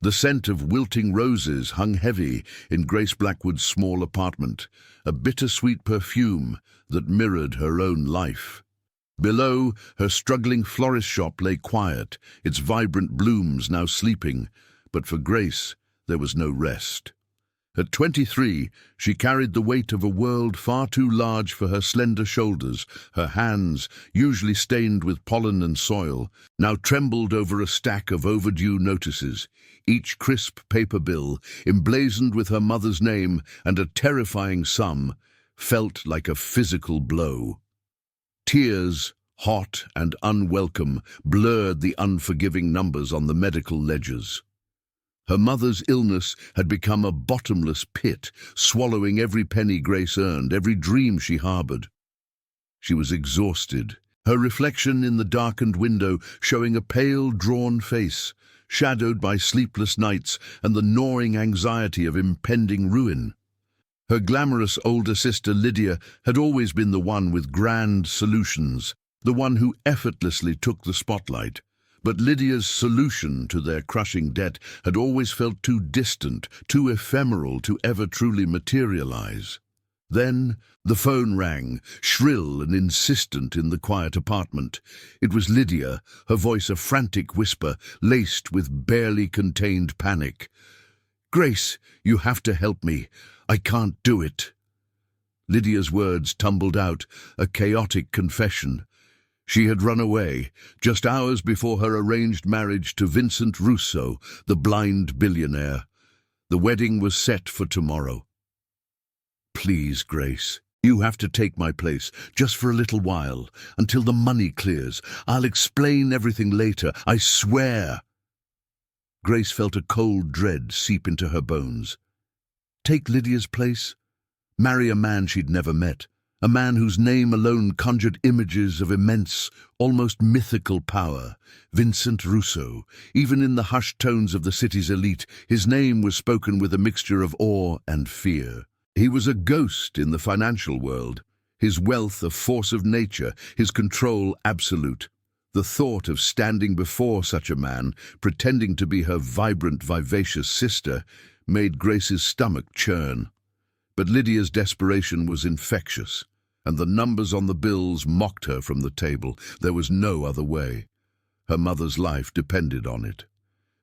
The scent of wilting roses hung heavy in Grace Blackwood's small apartment, a bittersweet perfume that mirrored her own life. Below, her struggling florist shop lay quiet, its vibrant blooms now sleeping, but for Grace there was no rest. At 23, she carried the weight of a world far too large for her slender shoulders. Her hands, usually stained with pollen and soil, now trembled over a stack of overdue notices, each crisp paper bill, emblazoned with her mother's name and a terrifying sum, felt like a physical blow. Tears, hot and unwelcome, blurred the unforgiving numbers on the medical ledgers. Her mother's illness had become a bottomless pit, swallowing every penny Grace earned, every dream she harbored. She was exhausted, her reflection in the darkened window showing a pale, drawn face, shadowed by sleepless nights and the gnawing anxiety of impending ruin. Her glamorous older sister Lydia had always been the one with grand solutions, the one who effortlessly took the spotlight. But Lydia's solution to their crushing debt had always felt too distant, too ephemeral to ever truly materialize. Then the phone rang, shrill and insistent in the quiet apartment. It was Lydia, her voice a frantic whisper, laced with barely contained panic. "Grace, you have to help me. I can't do it." Lydia's words tumbled out, a chaotic confession. She had run away, just hours before her arranged marriage to Vincent Russo, the blind billionaire. The wedding was set for tomorrow. "Please, Grace, you have to take my place, just for a little while, until the money clears. I'll explain everything later, I swear." Grace felt a cold dread seep into her bones. Take Lydia's place? Marry a man she'd never met? A man whose name alone conjured images of immense, almost mythical power. Vincent Russo. Even in the hushed tones of the city's elite, his name was spoken with a mixture of awe and fear. He was a ghost in the financial world, his wealth a force of nature, his control absolute. The thought of standing before such a man, pretending to be her vibrant, vivacious sister, made Grace's stomach churn. But Lydia's desperation was infectious, and the numbers on the bills mocked her from the table. There was no other way. Her mother's life depended on it.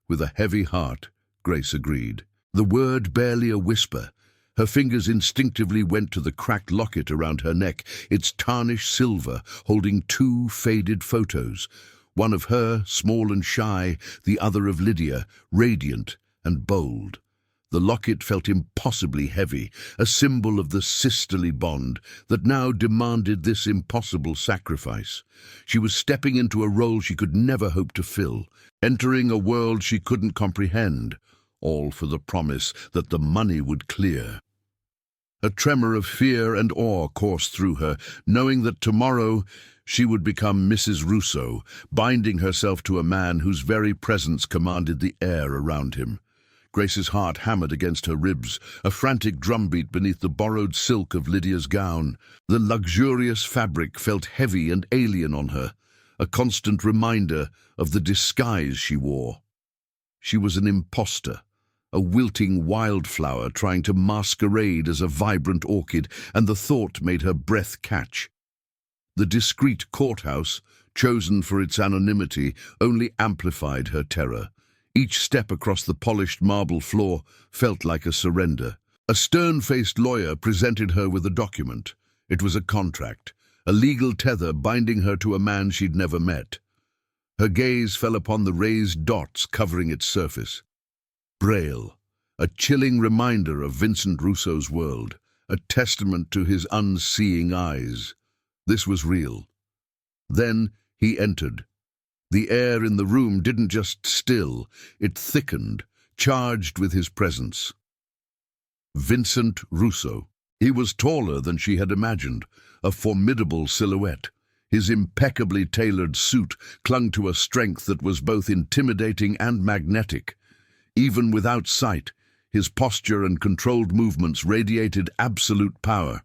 With a heavy heart, Grace agreed. The word barely a whisper. Her fingers instinctively went to the cracked locket around her neck, its tarnished silver holding two faded photos. One of her, small and shy, the other of Lydia, radiant and bold. The locket felt impossibly heavy, a symbol of the sisterly bond that now demanded this impossible sacrifice. She was stepping into a role she could never hope to fill, entering a world she couldn't comprehend, all for the promise that the money would clear. A tremor of fear and awe coursed through her, knowing that tomorrow she would become Mrs. Russo, binding herself to a man whose very presence commanded the air around him. Grace's heart hammered against her ribs, a frantic drumbeat beneath the borrowed silk of Lydia's gown. The luxurious fabric felt heavy and alien on her, a constant reminder of the disguise she wore. She was an imposter, a wilting wildflower trying to masquerade as a vibrant orchid, and the thought made her breath catch. The discreet courthouse, chosen for its anonymity, only amplified her terror. Each step across the polished marble floor felt like a surrender. A stern-faced lawyer presented her with a document. It was a contract, a legal tether binding her to a man she'd never met. Her gaze fell upon the raised dots covering its surface. Braille, a chilling reminder of Vincent Russo's world, a testament to his unseeing eyes. This was real. Then he entered. The air in the room didn't just still, it thickened, charged with his presence. Vincent Russo. He was taller than she had imagined, a formidable silhouette. His impeccably tailored suit clung to a strength that was both intimidating and magnetic. Even without sight, his posture and controlled movements radiated absolute power.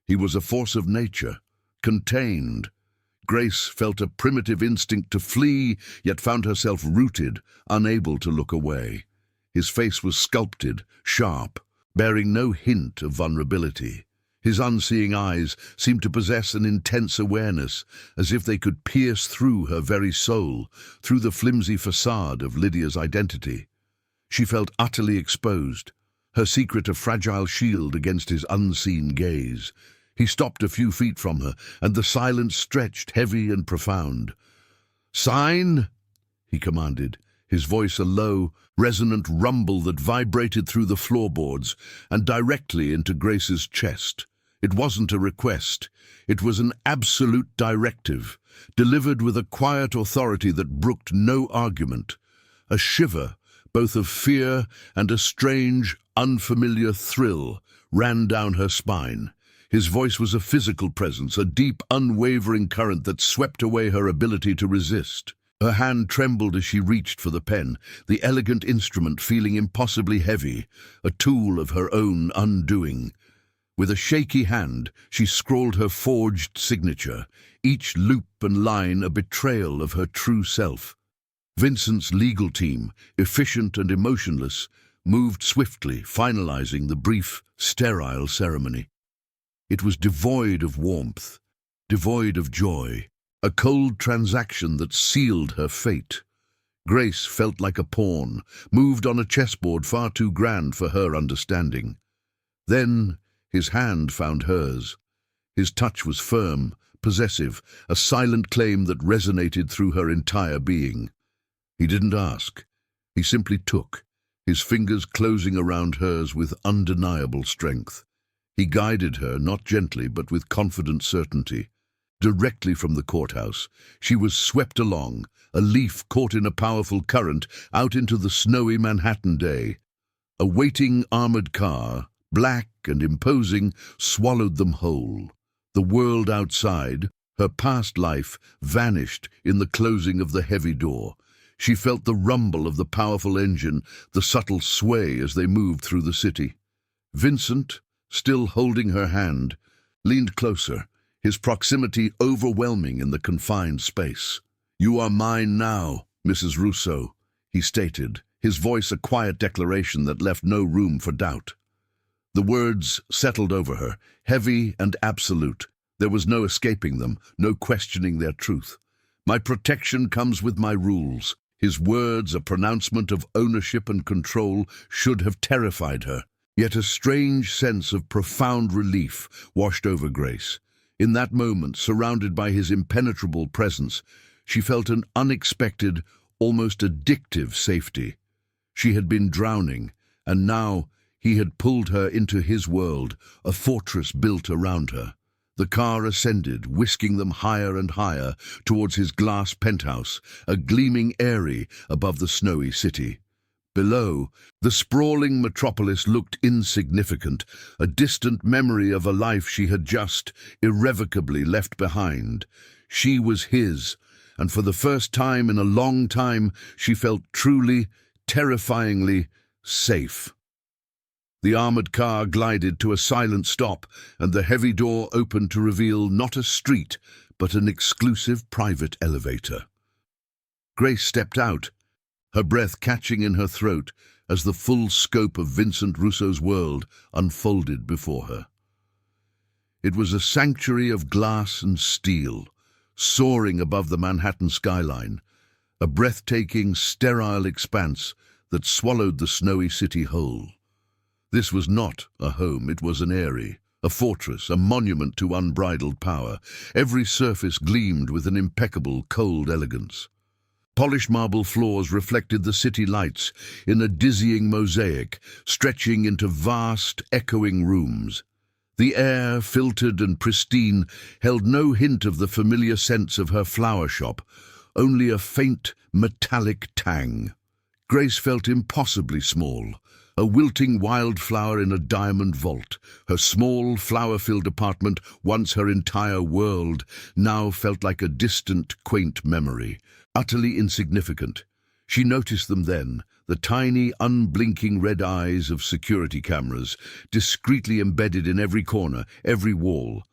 He was a force of nature, contained. Grace felt a primitive instinct to flee, yet found herself rooted, unable to look away. His face was sculpted, sharp, bearing no hint of vulnerability. His unseeing eyes seemed to possess an intense awareness, as if they could pierce through her very soul, through the flimsy facade of Lydia's identity. She felt utterly exposed, her secret a fragile shield against his unseen gaze. He stopped a few feet from her, and the silence stretched heavy and profound. "Sign!" he commanded, his voice a low, resonant rumble that vibrated through the floorboards and directly into Grace's chest. It wasn't a request. It was an absolute directive, delivered with a quiet authority that brooked no argument. A shiver, both of fear and a strange, unfamiliar thrill, ran down her spine. His voice was a physical presence, a deep, unwavering current that swept away her ability to resist. Her hand trembled as she reached for the pen, the elegant instrument feeling impossibly heavy, a tool of her own undoing. With a shaky hand, she scrawled her forged signature, each loop and line a betrayal of her true self. Vincent's legal team, efficient and emotionless, moved swiftly, finalizing the brief, sterile ceremony. It was devoid of warmth, devoid of joy, a cold transaction that sealed her fate. Grace felt like a pawn, moved on a chessboard far too grand for her understanding. Then his hand found hers. His touch was firm, possessive, a silent claim that resonated through her entire being. He didn't ask. He simply took, his fingers closing around hers with undeniable strength. He guided her, not gently, but with confident certainty. Directly from the courthouse, she was swept along, a leaf caught in a powerful current, out into the snowy Manhattan day. A waiting armored car, black and imposing, swallowed them whole. The world outside, her past life, vanished in the closing of the heavy door. She felt the rumble of the powerful engine, the subtle sway as they moved through the city. Vincent, still holding her hand, leaned closer, his proximity overwhelming in the confined space. "You are mine now, Mrs. Russo," he stated, his voice a quiet declaration that left no room for doubt. The words settled over her, heavy and absolute. There was no escaping them, no questioning their truth. "My protection comes with my rules." His words, a pronouncement of ownership and control, should have terrified her. Yet a strange sense of profound relief washed over Grace. In that moment, surrounded by his impenetrable presence, she felt an unexpected, almost addictive safety. She had been drowning, and now he had pulled her into his world, a fortress built around her. The car ascended, whisking them higher and higher towards his glass penthouse, a gleaming eyrie above the snowy city. Below, the sprawling metropolis looked insignificant, a distant memory of a life she had just irrevocably left behind. She was his, and for the first time in a long time, she felt truly, terrifyingly safe. The armored car glided to a silent stop, and the heavy door opened to reveal not a street, but an exclusive private elevator. Grace stepped out, her breath catching in her throat as the full scope of Vincent Russo's world unfolded before her. It was a sanctuary of glass and steel, soaring above the Manhattan skyline, a breathtaking, sterile expanse that swallowed the snowy city whole. This was not a home, it was an eyrie, a fortress, a monument to unbridled power. Every surface gleamed with an impeccable, cold elegance. Polished marble floors reflected the city lights in a dizzying mosaic, stretching into vast, echoing rooms. The air, filtered and pristine, held no hint of the familiar scents of her flower shop, only a faint, metallic tang. Grace felt impossibly small, a wilting wildflower in a diamond vault. Her small, flower-filled apartment, once her entire world, now felt like a distant, quaint memory, utterly insignificant. She noticed them then, the tiny, unblinking red eyes of security cameras, discreetly embedded in every corner, every wall.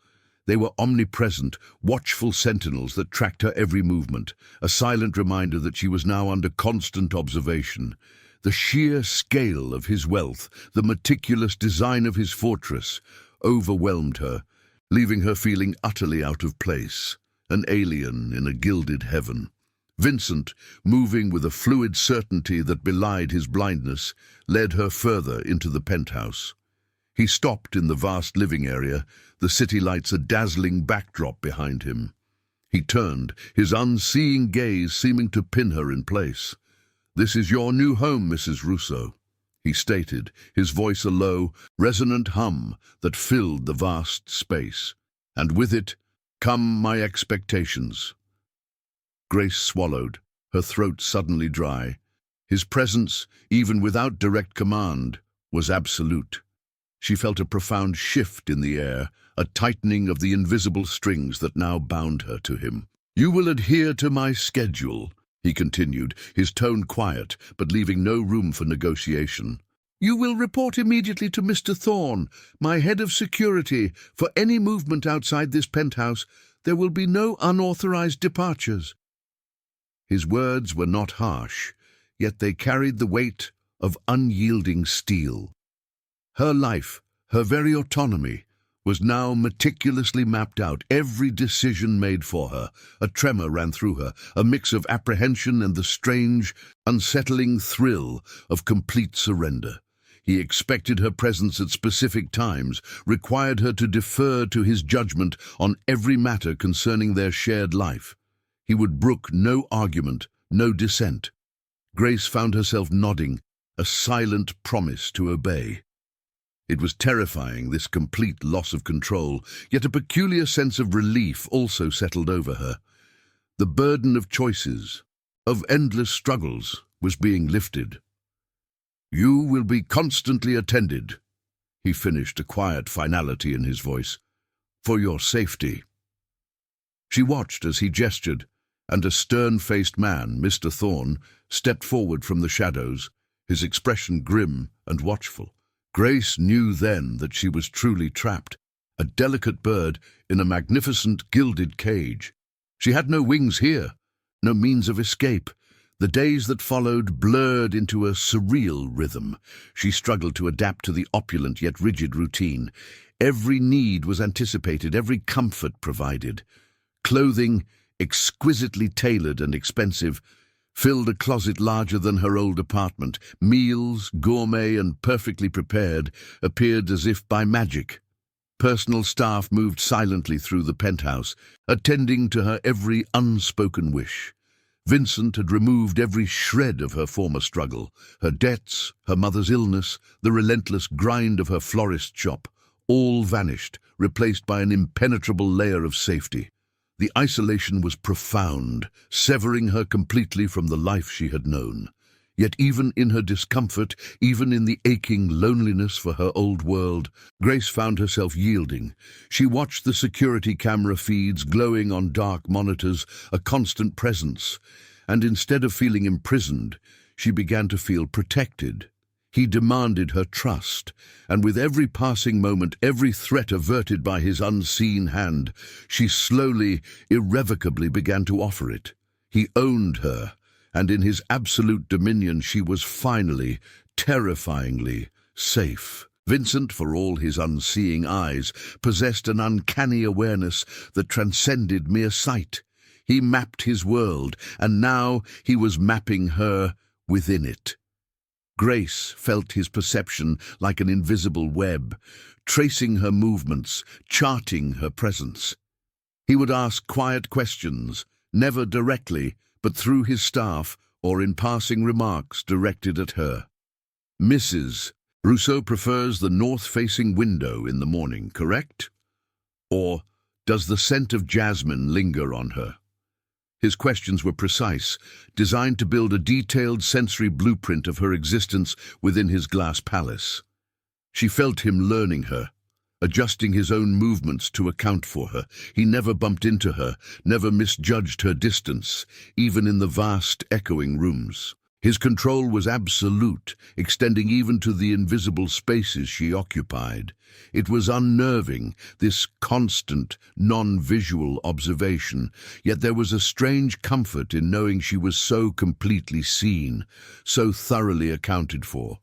They were omnipresent, watchful sentinels that tracked her every movement, a silent reminder that she was now under constant observation. The sheer scale of his wealth, the meticulous design of his fortress, overwhelmed her, leaving her feeling utterly out of place, an alien in a gilded heaven. Vincent, moving with a fluid certainty that belied his blindness, led her further into the penthouse. He stopped in the vast living area, the city lights a dazzling backdrop behind him. He turned, his unseeing gaze seeming to pin her in place. "This is your new home, Mrs. Russo," he stated, his voice a low, resonant hum that filled the vast space. "And with it come my expectations." Grace swallowed, her throat suddenly dry. His presence, even without direct command, was absolute. She felt a profound shift in the air, a tightening of the invisible strings that now bound her to him. "You will adhere to my schedule," he continued, his tone quiet, but leaving no room for negotiation. "You will report immediately to Mr. Thorne, my head of security. For any movement outside this penthouse, there will be no unauthorized departures." His words were not harsh, yet they carried the weight of unyielding steel. Her life, her very autonomy, was now meticulously mapped out, every decision made for her. A tremor ran through her, a mix of apprehension and the strange, unsettling thrill of complete surrender. He expected her presence at specific times, required her to defer to his judgment on every matter concerning their shared life. He would brook no argument, no dissent. Grace found herself nodding, a silent promise to obey. It was terrifying, this complete loss of control, yet a peculiar sense of relief also settled over her. The burden of choices, of endless struggles, was being lifted. "You will be constantly attended," he finished, a quiet finality in his voice, "for your safety." She watched as he gestured, and a stern-faced man, Mr. Thorne, stepped forward from the shadows, his expression grim and watchful. Grace knew then that she was truly trapped, a delicate bird in a magnificent gilded cage. She had no wings here, no means of escape. The days that followed blurred into a surreal rhythm. She struggled to adapt to the opulent yet rigid routine. Every need was anticipated, every comfort provided. Clothing, exquisitely tailored and expensive, filled a closet larger than her old apartment. Meals, gourmet and perfectly prepared, appeared as if by magic. Personal staff moved silently through the penthouse, attending to her every unspoken wish. Vincent had removed every shred of her former struggle. Her debts, her mother's illness, the relentless grind of her florist shop, all vanished, replaced by an impenetrable layer of safety. The isolation was profound, severing her completely from the life she had known. Yet even in her discomfort, even in the aching loneliness for her old world, Grace found herself yielding. She watched the security camera feeds glowing on dark monitors, a constant presence, and instead of feeling imprisoned, she began to feel protected. He demanded her trust, and with every passing moment, every threat averted by his unseen hand, she slowly, irrevocably began to offer it. He owned her, and in his absolute dominion she was finally, terrifyingly, safe. Vincent, for all his unseeing eyes, possessed an uncanny awareness that transcended mere sight. He mapped his world, and now he was mapping her within it. Grace felt his perception like an invisible web, tracing her movements, charting her presence. He would ask quiet questions, never directly, but through his staff or in passing remarks directed at her. "Mrs. Russo prefers the north-facing window in the morning, correct? Or does the scent of jasmine linger on her?" His questions were precise, designed to build a detailed sensory blueprint of her existence within his glass palace. She felt him learning her, adjusting his own movements to account for her. He never bumped into her, never misjudged her distance, even in the vast, echoing rooms. His control was absolute, extending even to the invisible spaces she occupied. It was unnerving, this constant, non-visual observation, yet there was a strange comfort in knowing she was so completely seen, so thoroughly accounted for.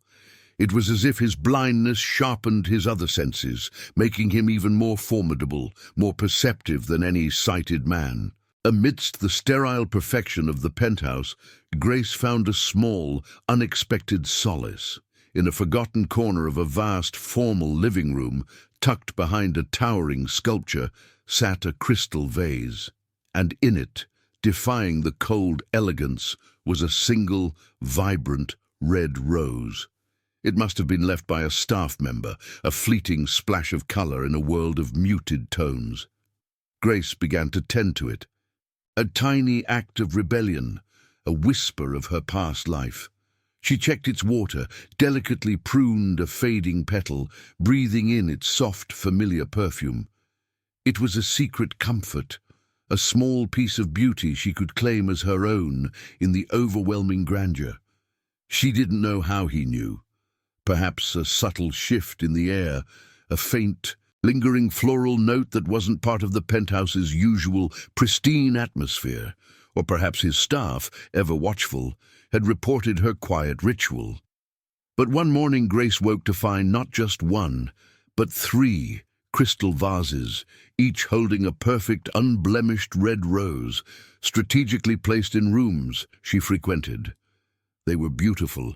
It was as if his blindness sharpened his other senses, making him even more formidable, more perceptive than any sighted man. Amidst the sterile perfection of the penthouse, Grace found a small, unexpected solace. In a forgotten corner of a vast, formal living room, tucked behind a towering sculpture, sat a crystal vase. And in it, defying the cold elegance, was a single, vibrant, red rose. It must have been left by a staff member, a fleeting splash of color in a world of muted tones. Grace began to tend to it. A tiny act of rebellion, a whisper of her past life. She checked its water, delicately pruned a fading petal, breathing in its soft, familiar perfume. It was a secret comfort, a small piece of beauty she could claim as her own in the overwhelming grandeur. She didn't know how he knew. Perhaps a subtle shift in the air, a faint, lingering floral note that wasn't part of the penthouse's usual pristine atmosphere, or perhaps his staff, ever watchful, had reported her quiet ritual. But one morning Grace woke to find not just one, but 3 crystal vases, each holding a perfect, unblemished red rose, strategically placed in rooms she frequented. They were beautiful,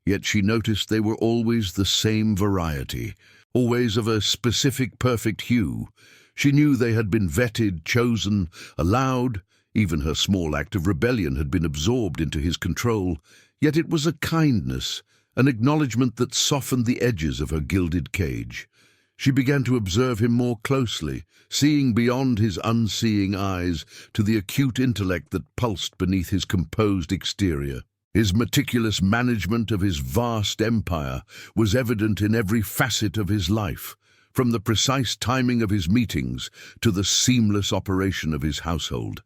yet she noticed they were always the same variety, always of a specific perfect hue. She knew they had been vetted, chosen, allowed. Even her small act of rebellion had been absorbed into his control. Yet it was a kindness, an acknowledgement that softened the edges of her gilded cage. She began to observe him more closely, seeing beyond his unseeing eyes to the acute intellect that pulsed beneath his composed exterior. His meticulous management of his vast empire was evident in every facet of his life, from the precise timing of his meetings to the seamless operation of his household.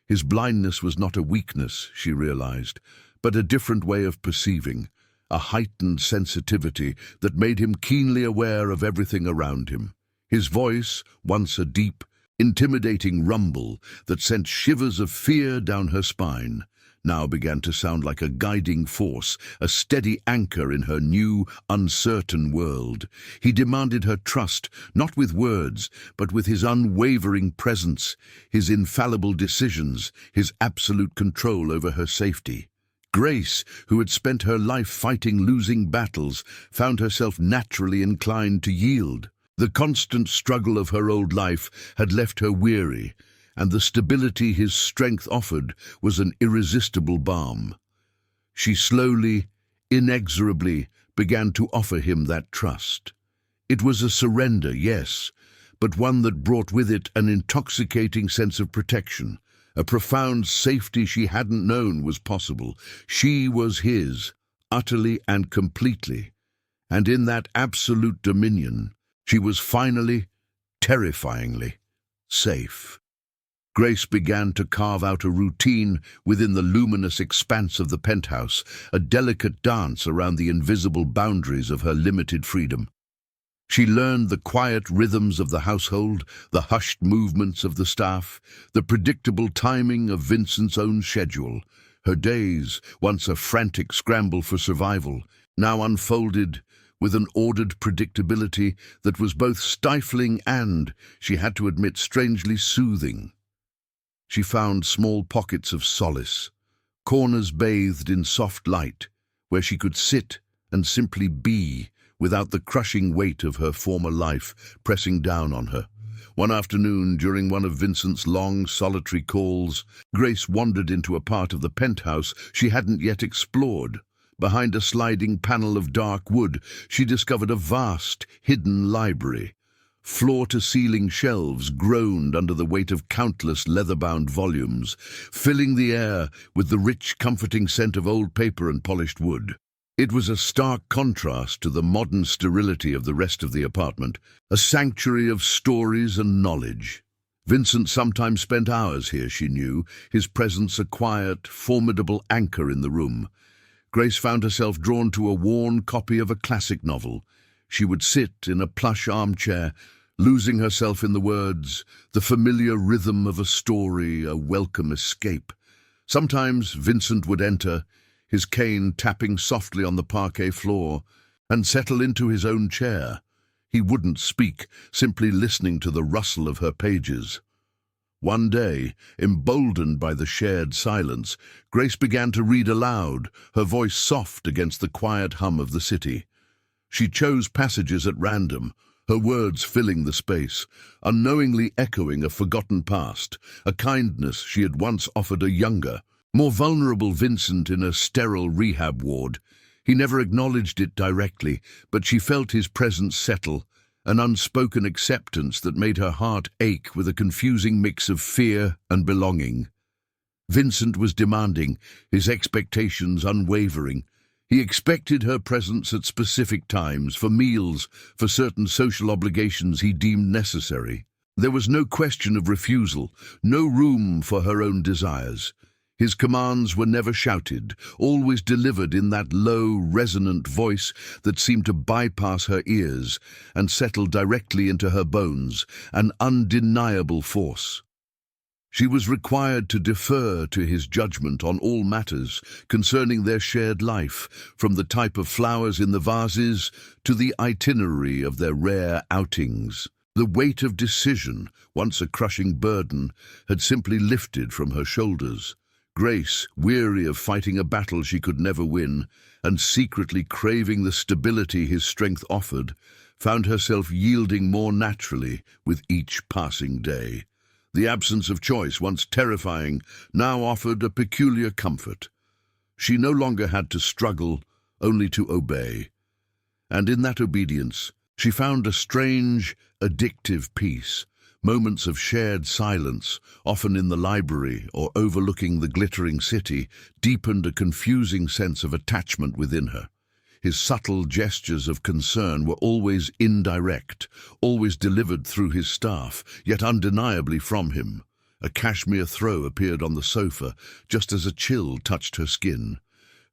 His blindness was not a weakness, she realized, but a different way of perceiving, a heightened sensitivity that made him keenly aware of everything around him. His voice, once a deep, intimidating rumble that sent shivers of fear down her spine, now began to sound like a guiding force, a steady anchor in her new, uncertain world. He demanded her trust, not with words, but with his unwavering presence, his infallible decisions, his absolute control over her safety. Grace, who had spent her life fighting losing battles, found herself naturally inclined to yield. The constant struggle of her old life had left her weary, and the stability his strength offered was an irresistible balm. She slowly, inexorably began to offer him that trust. It was a surrender, yes, but one that brought with it an intoxicating sense of protection, a profound safety she hadn't known was possible. She was his, utterly and completely, and in that absolute dominion, she was finally, terrifyingly, safe. Grace began to carve out a routine within the luminous expanse of the penthouse, a delicate dance around the invisible boundaries of her limited freedom. She learned the quiet rhythms of the household, the hushed movements of the staff, the predictable timing of Vincent's own schedule. Her days, once a frantic scramble for survival, now unfolded with an ordered predictability that was both stifling and, she had to admit, strangely soothing. She found small pockets of solace, corners bathed in soft light, where she could sit and simply be without the crushing weight of her former life pressing down on her. One afternoon, during one of Vincent's long, solitary calls, Grace wandered into a part of the penthouse she hadn't yet explored. Behind a sliding panel of dark wood, she discovered a vast, hidden library. Floor-to-ceiling shelves groaned under the weight of countless leather-bound volumes, filling the air with the rich, comforting scent of old paper and polished wood. It was a stark contrast to the modern sterility of the rest of the apartment, a sanctuary of stories and knowledge. Vincent sometimes spent hours here, she knew, his presence a quiet, formidable anchor in the room. Grace found herself drawn to a worn copy of a classic novel. She would sit in a plush armchair, losing herself in the words, the familiar rhythm of a story, a welcome escape. Sometimes Vincent would enter, his cane tapping softly on the parquet floor, and settle into his own chair. He wouldn't speak, simply listening to the rustle of her pages. One day, emboldened by the shared silence, Grace began to read aloud, her voice soft against the quiet hum of the city. She chose passages at random, her words filling the space, unknowingly echoing a forgotten past, a kindness she had once offered a younger, more vulnerable Vincent in a sterile rehab ward. He never acknowledged it directly, but she felt his presence settle, an unspoken acceptance that made her heart ache with a confusing mix of fear and belonging. Vincent was demanding, his expectations unwavering. He expected her presence at specific times, for meals, for certain social obligations he deemed necessary. There was no question of refusal, no room for her own desires. His commands were never shouted, always delivered in that low, resonant voice that seemed to bypass her ears and settle directly into her bones, an undeniable force. She was required to defer to his judgment on all matters concerning their shared life, from the type of flowers in the vases to the itinerary of their rare outings. The weight of decision, once a crushing burden, had simply lifted from her shoulders. Grace, weary of fighting a battle she could never win, and secretly craving the stability his strength offered, found herself yielding more naturally with each passing day. The absence of choice, once terrifying, now offered a peculiar comfort. She no longer had to struggle, only to obey. And in that obedience, she found a strange, addictive peace. Moments of shared silence, often in the library or overlooking the glittering city, deepened a confusing sense of attachment within her. His subtle gestures of concern were always indirect, always delivered through his staff, yet undeniably from him. A cashmere throw appeared on the sofa, just as a chill touched her skin.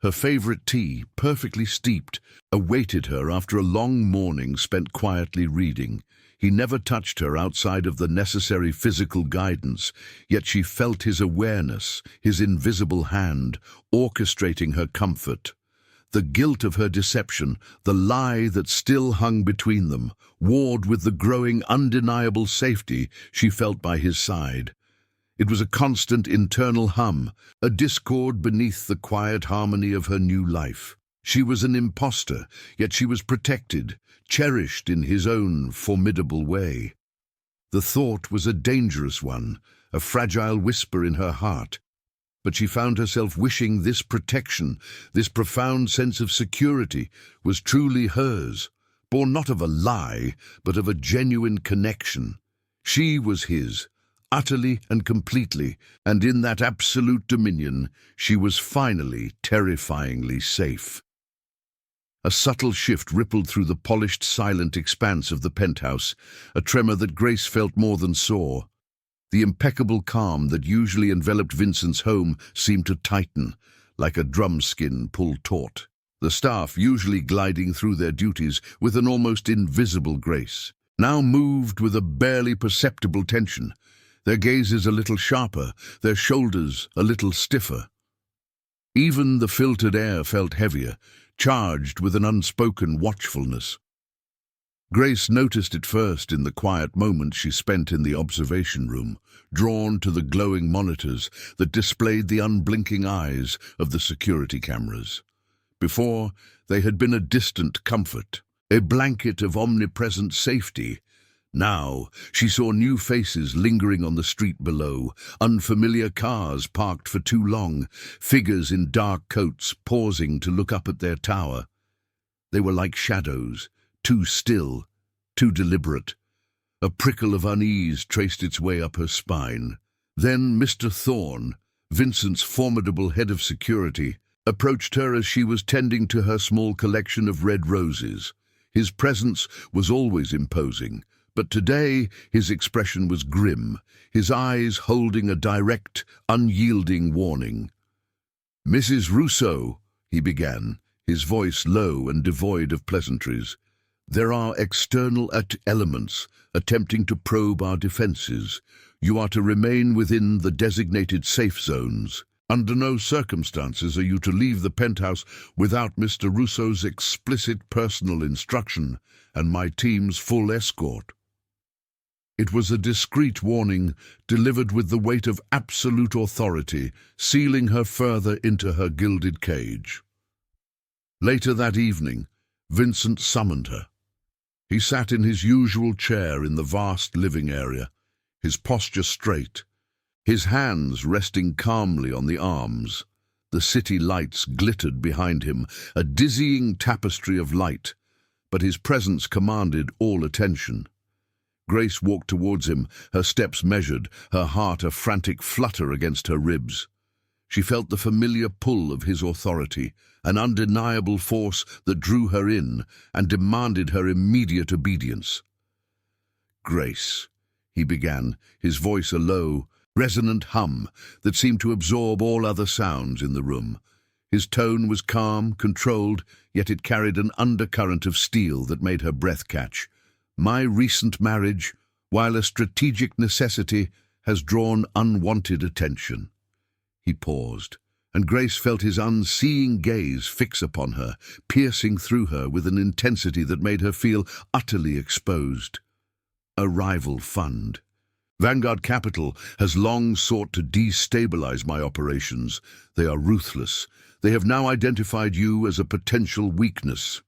Her favorite tea, perfectly steeped, awaited her after a long morning spent quietly reading. He never touched her outside of the necessary physical guidance, yet she felt his awareness, his invisible hand, orchestrating her comfort. The guilt of her deception, the lie that still hung between them, warred with the growing, undeniable safety she felt by his side. It was a constant internal hum, a discord beneath the quiet harmony of her new life. She was an imposter, yet she was protected, cherished in his own formidable way. The thought was a dangerous one, a fragile whisper in her heart, but she found herself wishing this protection, this profound sense of security, was truly hers, born not of a lie, but of a genuine connection. She was his, utterly and completely, and in that absolute dominion, she was finally terrifyingly safe. A subtle shift rippled through the polished, silent expanse of the penthouse, a tremor that Grace felt more than saw. The impeccable calm that usually enveloped Vincent's home seemed to tighten, like a drum skin pulled taut. The staff, usually gliding through their duties with an almost invisible grace, now moved with a barely perceptible tension, their gazes a little sharper, their shoulders a little stiffer. Even the filtered air felt heavier, charged with an unspoken watchfulness. Grace noticed it first in the quiet moments she spent in the observation room, drawn to the glowing monitors that displayed the unblinking eyes of the security cameras. Before, they had been a distant comfort, a blanket of omnipresent safety. Now, she saw new faces lingering on the street below, unfamiliar cars parked for too long, figures in dark coats pausing to look up at their tower. They were like shadows, too still, too deliberate. A prickle of unease traced its way up her spine. Then Mr. Thorne, Vincent's formidable head of security, approached her as she was tending to her small collection of red roses. His presence was always imposing, but today his expression was grim, his eyes holding a direct, unyielding warning. "Mrs. Rousseau," he began, his voice low and devoid of pleasantries. "There are external elements attempting to probe our defenses. You are to remain within the designated safe zones. Under no circumstances are you to leave the penthouse without Mr. Russo's explicit personal instruction and my team's full escort." It was a discreet warning, delivered with the weight of absolute authority, sealing her further into her gilded cage. Later that evening, Vincent summoned her. He sat in his usual chair in the vast living area, his posture straight, his hands resting calmly on the arms. The city lights glittered behind him, a dizzying tapestry of light, but his presence commanded all attention. Grace walked towards him, her steps measured, her heart a frantic flutter against her ribs. She felt the familiar pull of his authority, an undeniable force that drew her in and demanded her immediate obedience. "Grace," he began, his voice a low, resonant hum that seemed to absorb all other sounds in the room. His tone was calm, controlled, yet it carried an undercurrent of steel that made her breath catch. "My recent marriage, while a strategic necessity, has drawn unwanted attention." He paused, and Grace felt his unseeing gaze fix upon her, piercing through her with an intensity that made her feel utterly exposed. "A rival fund. Vanguard Capital has long sought to destabilize my operations. They are ruthless. They have now identified you as a potential weakness."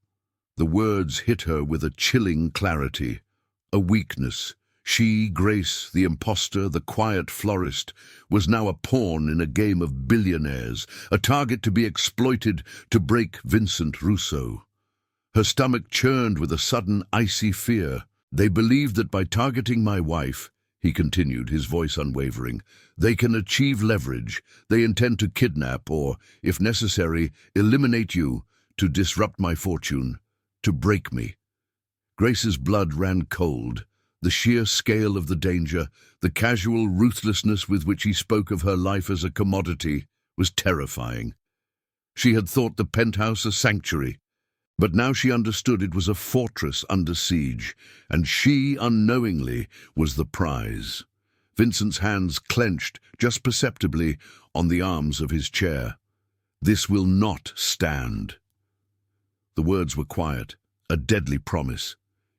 The words hit her with a chilling clarity. A weakness. She, Grace, the imposter, the quiet florist, was now a pawn in a game of billionaires, a target to be exploited to break Vincent Russo. Her stomach churned with a sudden icy fear. "They believe that by targeting my wife," he continued, his voice unwavering, "they can achieve leverage. They intend to kidnap or, if necessary, eliminate you, to disrupt my fortune, to break me." Grace's blood ran cold. The sheer scale of the danger, the casual ruthlessness with which he spoke of her life as a commodity, was terrifying. She had thought the penthouse a sanctuary, but now she understood it was a fortress under siege, and she, unknowingly, was the prize. Vincent's hands clenched, just perceptibly, on the arms of his chair. "This will not stand." The words were quiet, a deadly promise.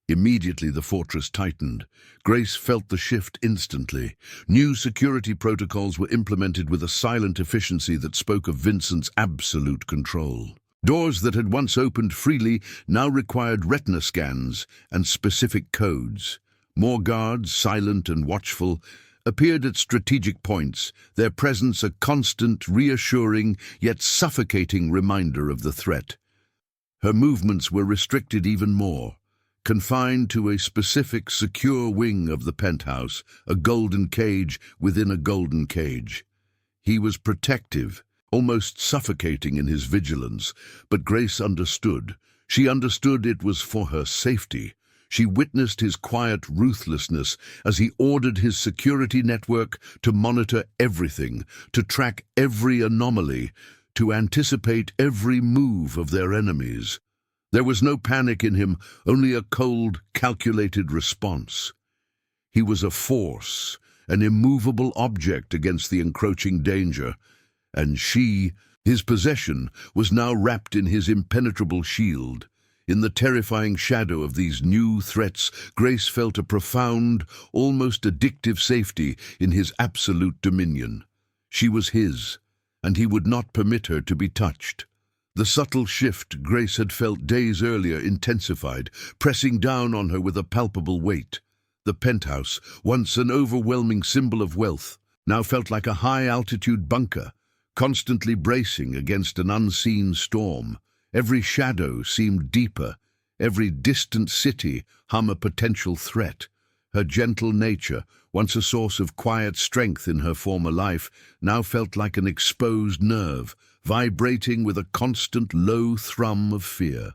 Immediately the fortress tightened. Grace felt the shift instantly. New security protocols were implemented with a silent efficiency that spoke of Vincent's absolute control. Doors that had once opened freely now required retina scans and specific codes. More guards, silent and watchful, appeared at strategic points, their presence a constant, reassuring, yet suffocating reminder of the threat. Her movements were restricted even more, confined to a specific secure wing of the penthouse, a golden cage within a golden cage. He was protective, almost suffocating in his vigilance, but Grace understood. She understood it was for her safety. She witnessed his quiet ruthlessness as he ordered his security network to monitor everything, to track every anomaly, to anticipate every move of their enemies. There was no panic in him, only a cold, calculated response. He was a force, an immovable object against the encroaching danger, and she, his possession, was now wrapped in his impenetrable shield. In the terrifying shadow of these new threats, Grace felt a profound, almost addictive safety in his absolute dominion. She was his, and he would not permit her to be touched. The subtle shift Grace had felt days earlier intensified, pressing down on her with a palpable weight. The penthouse, once an overwhelming symbol of wealth, now felt like a high-altitude bunker, constantly bracing against an unseen storm. Every shadow seemed deeper, every distant city hum a potential threat. Her gentle nature, once a source of quiet strength in her former life, now felt like an exposed nerve, vibrating with a constant low thrum of fear.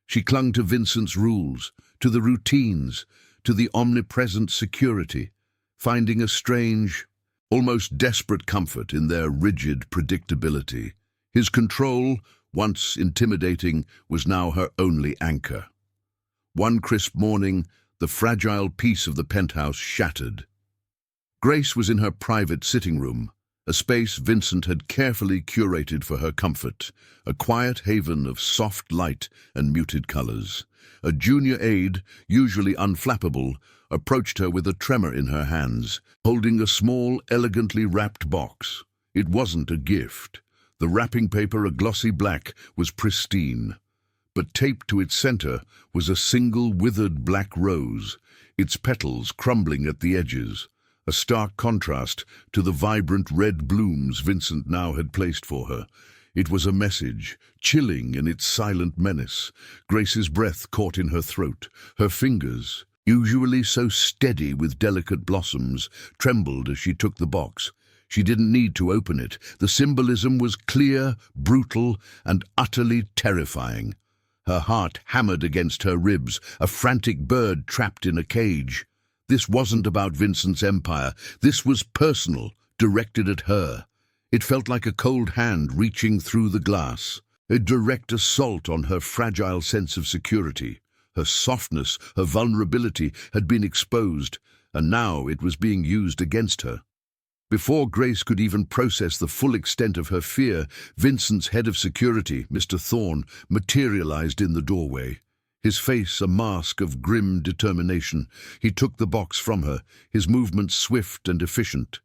She clung to Vincent's rules, to the routines, to the omnipresent security, finding a strange, almost desperate comfort in their rigid predictability. His control, once intimidating, was now her only anchor. One crisp morning, the fragile peace of the penthouse shattered. Grace was in her private sitting room, a space Vincent had carefully curated for her comfort, a quiet haven of soft light and muted colors. A junior aide, usually unflappable, approached her with a tremor in her hands, holding a small, elegantly wrapped box. It wasn't a gift. The wrapping paper, a glossy black, was pristine. But taped to its center was a single withered black rose, its petals crumbling at the edges, a stark contrast to the vibrant red blooms Vincent now had placed for her. It was a message, chilling in its silent menace. Grace's breath caught in her throat. Her fingers, usually so steady with delicate blossoms, trembled as she took the box. She didn't need to open it. The symbolism was clear, brutal, and utterly terrifying. Her heart hammered against her ribs, a frantic bird trapped in a cage. This wasn't about Vincent's empire. This was personal, directed at her. It felt like a cold hand reaching through the glass, a direct assault on her fragile sense of security. Her softness, her vulnerability had been exposed, and now it was being used against her. Before Grace could even process the full extent of her fear, Vincent's head of security, Mr. Thorne, materialized in the doorway. His face a mask of grim determination. He took the box from her, his movements swift and efficient.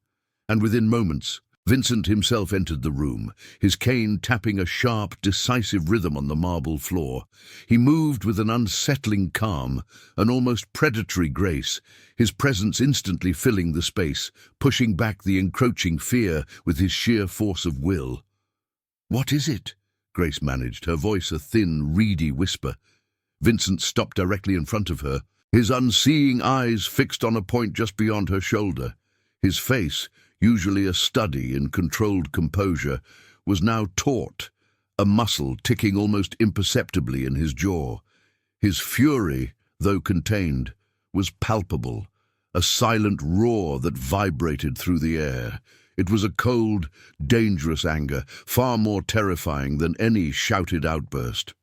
And within moments, Vincent himself entered the room, his cane tapping a sharp, decisive rhythm on the marble floor. He moved with an unsettling calm, an almost predatory grace, his presence instantly filling the space, pushing back the encroaching fear with his sheer force of will. "What is it?" Grace managed, her voice a thin, reedy whisper. Vincent stopped directly in front of her, his unseeing eyes fixed on a point just beyond her shoulder. His face, usually a study in controlled composure, was now taut, a muscle ticking almost imperceptibly in his jaw. His fury, though contained, was palpable, a silent roar that vibrated through the air. It was a cold, dangerous anger, far more terrifying than any shouted outburst.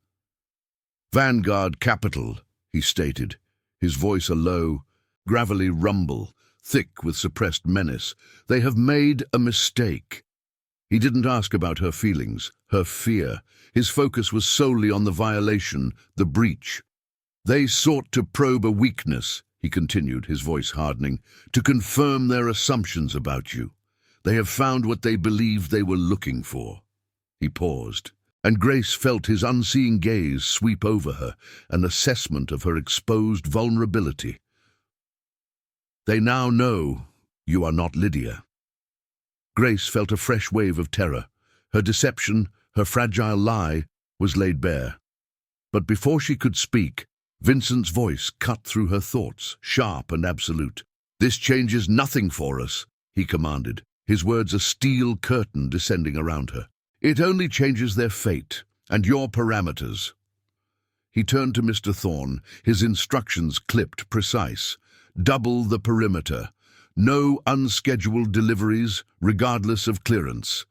"Vanguard Capital," he stated, his voice a low, gravelly rumble, thick with suppressed menace. "They have made a mistake." He didn't ask about her feelings, her fear. His focus was solely on the violation, the breach. "They sought to probe a weakness," he continued, his voice hardening, "to confirm their assumptions about you. They have found what they believed they were looking for." He paused, and Grace felt his unseeing gaze sweep over her, an assessment of her exposed vulnerability. "They now know you are not Lydia." Grace felt a fresh wave of terror. Her deception, her fragile lie, was laid bare. But before she could speak, Vincent's voice cut through her thoughts, sharp and absolute. "This changes nothing for us," he commanded, his words a steel curtain descending around her. "It only changes their fate and your parameters." He turned to Mr. Thorne, his instructions clipped, precise. "Double the perimeter. No unscheduled deliveries, regardless of clearance.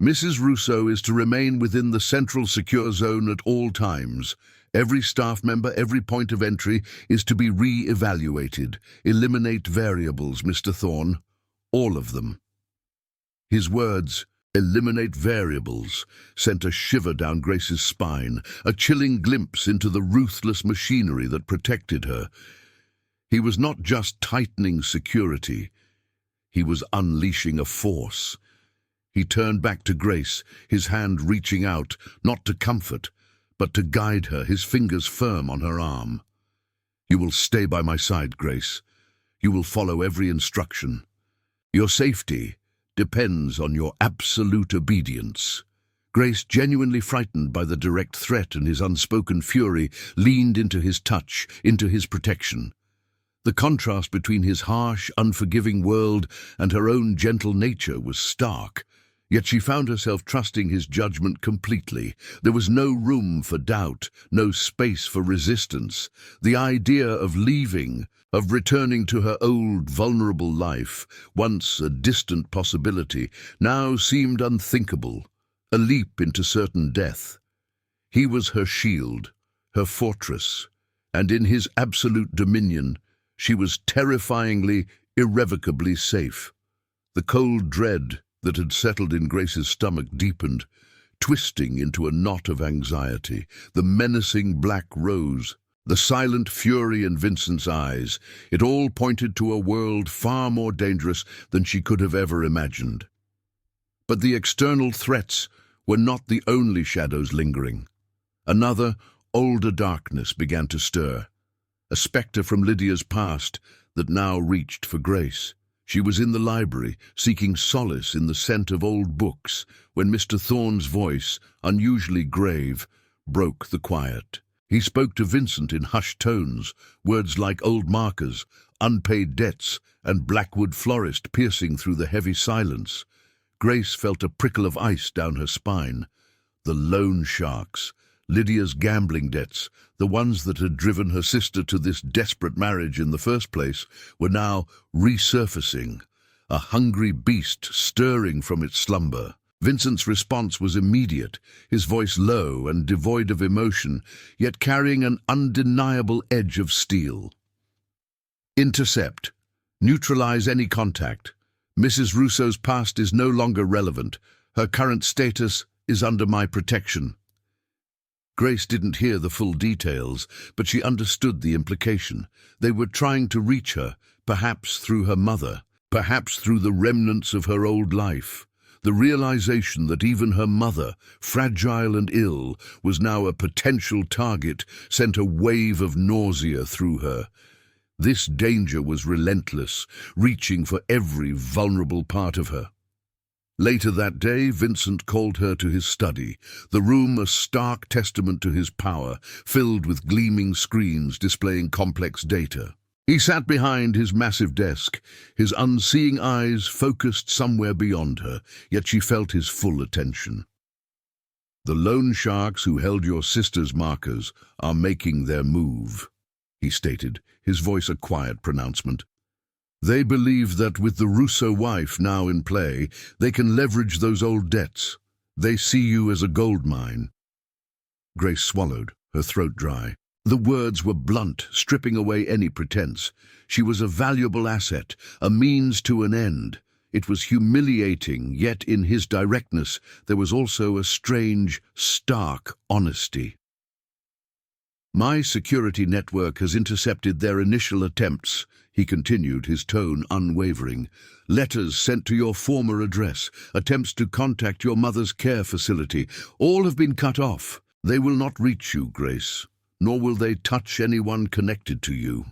Mrs. Russo is to remain within the central secure zone at all times. Every staff member, every point of entry is to be re-evaluated. Eliminate variables, Mr. Thorne. All of them." His words, "eliminate variables," sent a shiver down Grace's spine, a chilling glimpse into the ruthless machinery that protected her. He was not just tightening security, he was unleashing a force. He turned back to Grace, his hand reaching out, not to comfort, but to guide her, his fingers firm on her arm. "You will stay by my side, Grace. You will follow every instruction. Your safety depends on your absolute obedience." Grace, genuinely frightened by the direct threat and his unspoken fury, leaned into his touch, into his protection. The contrast between his harsh, unforgiving world and her own gentle nature was stark, yet she found herself trusting his judgment completely. There was no room for doubt, no space for resistance. The idea of leaving, of returning to her old, vulnerable life, once a distant possibility, now seemed unthinkable, a leap into certain death. He was her shield, her fortress, and in his absolute dominion, she was terrifyingly, irrevocably safe. The cold dread that had settled in Grace's stomach deepened, twisting into a knot of anxiety. The menacing black rose, the silent fury in Vincent's eyes, it all pointed to a world far more dangerous than she could have ever imagined. But the external threats were not the only shadows lingering. Another, older darkness began to stir, a spectre from Lydia's past that now reached for Grace. She was in the library, seeking solace in the scent of old books, when Mr. Thorne's voice, unusually grave, broke the quiet. He spoke to Vincent in hushed tones, words like old markers, unpaid debts, and Blackwood Florist piercing through the heavy silence. Grace felt a prickle of ice down her spine. The loan sharks, Lydia's gambling debts, the ones that had driven her sister to this desperate marriage in the first place, were now resurfacing, a hungry beast stirring from its slumber. Vincent's response was immediate, his voice low and devoid of emotion, yet carrying an undeniable edge of steel. Intercept. Neutralize any contact. Mrs. Russo's past is no longer relevant. Her current status is under my protection. Grace didn't hear the full details, but she understood the implication. They were trying to reach her, perhaps through her mother, perhaps through the remnants of her old life. The realization that even her mother, fragile and ill, was now a potential target sent a wave of nausea through her. This danger was relentless, reaching for every vulnerable part of her. Later that day, Vincent called her to his study, the room a stark testament to his power, filled with gleaming screens displaying complex data. He sat behind his massive desk, his unseeing eyes focused somewhere beyond her, yet she felt his full attention. "The loan sharks who held your sister's markers are making their move," he stated, his voice a quiet pronouncement. "They believe that with the Russo wife now in play, they can leverage those old debts. They see you as a gold mine." Grace swallowed, her throat dry. The words were blunt, stripping away any pretense. She was a valuable asset, a means to an end. It was humiliating, yet in his directness there was also a strange, stark honesty. "My security network has intercepted their initial attempts," he continued, his tone unwavering. "Letters sent to your former address, attempts to contact your mother's care facility, all have been cut off. They will not reach you, Grace, nor will they touch anyone connected to you."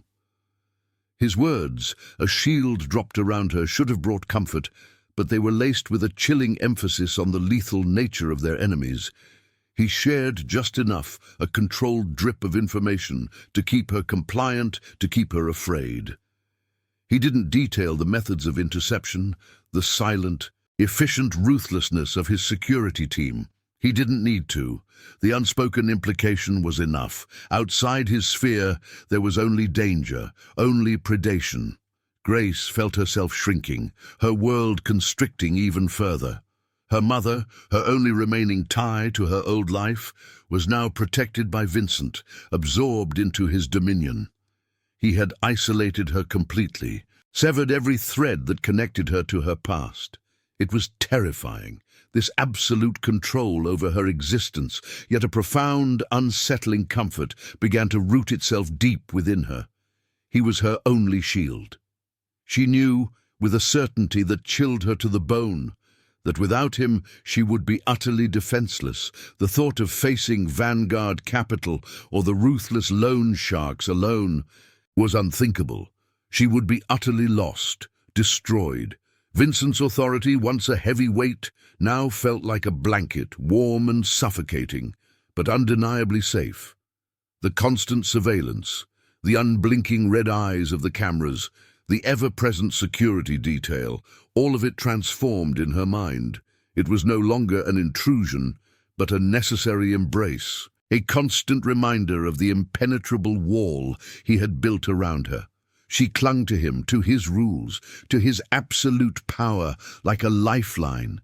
His words, a shield dropped around her, should have brought comfort, but they were laced with a chilling emphasis on the lethal nature of their enemies. He shared just enough, a controlled drip of information, to keep her compliant, to keep her afraid. He didn't detail the methods of interception, the silent, efficient ruthlessness of his security team. He didn't need to. The unspoken implication was enough. Outside his sphere, there was only danger, only predation. Grace felt herself shrinking, her world constricting even further. Her mother, her only remaining tie to her old life, was now protected by Vincent, absorbed into his dominion. He had isolated her completely, severed every thread that connected her to her past. It was terrifying, this absolute control over her existence, yet a profound, unsettling comfort began to root itself deep within her. He was her only shield. She knew, with a certainty that chilled her to the bone, that without him she would be utterly defenseless. The thought of facing Vanguard Capital or the ruthless loan sharks alone was unthinkable. She would be utterly lost, destroyed. Vincent's authority, once a heavy weight, now felt like a blanket, warm and suffocating, but undeniably safe. The constant surveillance, the unblinking red eyes of the cameras, the ever-present security detail, all of it transformed in her mind. It was no longer an intrusion, but a necessary embrace, a constant reminder of the impenetrable wall he had built around her. She clung to him, to his rules, to his absolute power, like a lifeline.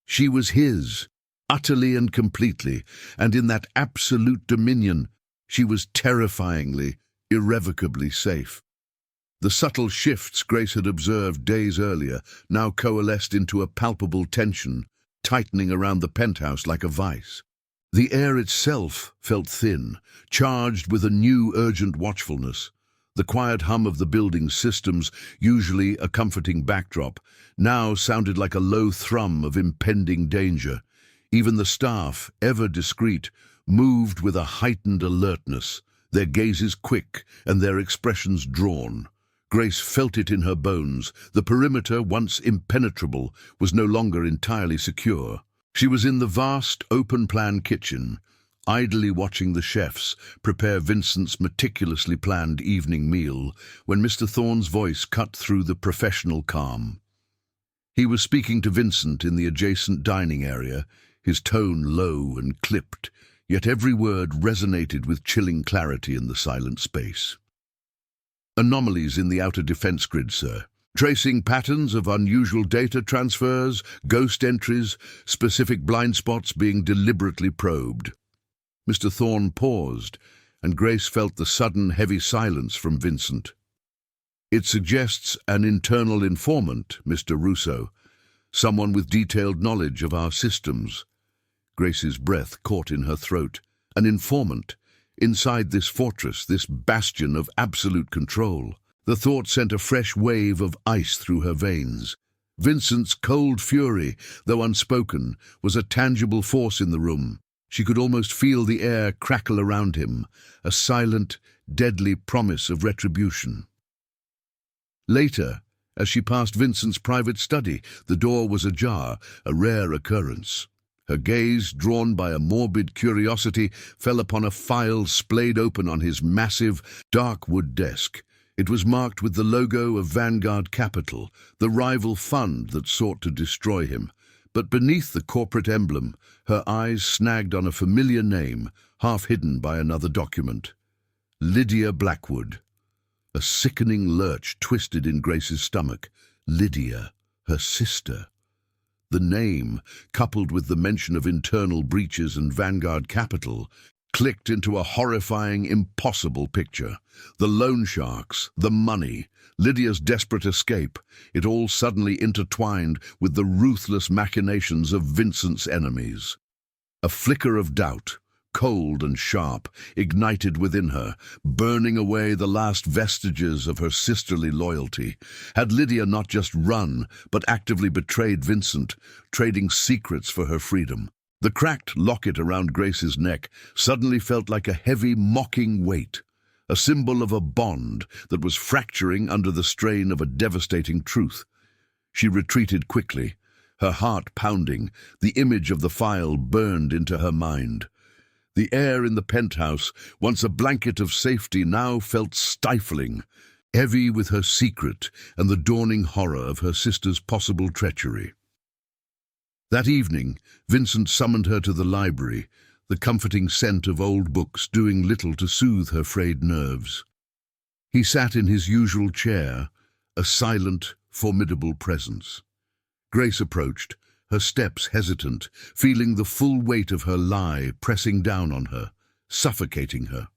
She was his, utterly and completely, and in that absolute dominion, she was terrifyingly, irrevocably safe. The subtle shifts Grace had observed days earlier now coalesced into a palpable tension, tightening around the penthouse like a vice. The air itself felt thin, charged with a new urgent watchfulness. The quiet hum of the building's systems, usually a comforting backdrop, now sounded like a low thrum of impending danger. Even the staff, ever discreet, moved with a heightened alertness, their gazes quick and their expressions drawn. Grace felt it in her bones. The perimeter, once impenetrable, was no longer entirely secure. She was in the vast, open-plan kitchen, idly watching the chefs prepare Vincent's meticulously planned evening meal, when Mr. Thorne's voice cut through the professional calm. He was speaking to Vincent in the adjacent dining area, his tone low and clipped, yet every word resonated with chilling clarity in the silent space. "Anomalies in the outer defense grid, sir. Tracing patterns of unusual data transfers, ghost entries, specific blind spots being deliberately probed." Mr. Thorne paused, and Grace felt the sudden heavy silence from Vincent. "It suggests an internal informant, Mr. Russo, someone with detailed knowledge of our systems." Grace's breath caught in her throat. An informant, inside this fortress, this bastion of absolute control. The thought sent a fresh wave of ice through her veins. Vincent's cold fury, though unspoken, was a tangible force in the room. She could almost feel the air crackle around him, a silent, deadly promise of retribution. Later, as she passed Vincent's private study, the door was ajar, a rare occurrence. Her gaze, drawn by a morbid curiosity, fell upon a file splayed open on his massive, dark wood desk. It was marked with the logo of Vanguard Capital, the rival fund that sought to destroy him. But beneath the corporate emblem, her eyes snagged on a familiar name, half hidden by another document. Lydia Blackwood. A sickening lurch twisted in Grace's stomach. Lydia, her sister. The name, coupled with the mention of internal breaches and Vanguard Capital, clicked into a horrifying, impossible picture. The loan sharks, the money, Lydia's desperate escape, it all suddenly intertwined with the ruthless machinations of Vincent's enemies. A flicker of doubt, cold and sharp, ignited within her, burning away the last vestiges of her sisterly loyalty. Had Lydia not just run, but actively betrayed Vincent, trading secrets for her freedom? The cracked locket around Grace's neck suddenly felt like a heavy, mocking weight, a symbol of a bond that was fracturing under the strain of a devastating truth. She retreated quickly, her heart pounding. The image of the file burned into her mind. The air in the penthouse, once a blanket of safety, now felt stifling, heavy with her secret and the dawning horror of her sister's possible treachery. That evening, Vincent summoned her to the library, the comforting scent of old books doing little to soothe her frayed nerves. He sat in his usual chair, a silent, formidable presence. Grace approached, her steps hesitant, feeling the full weight of her lie pressing down on her, suffocating her.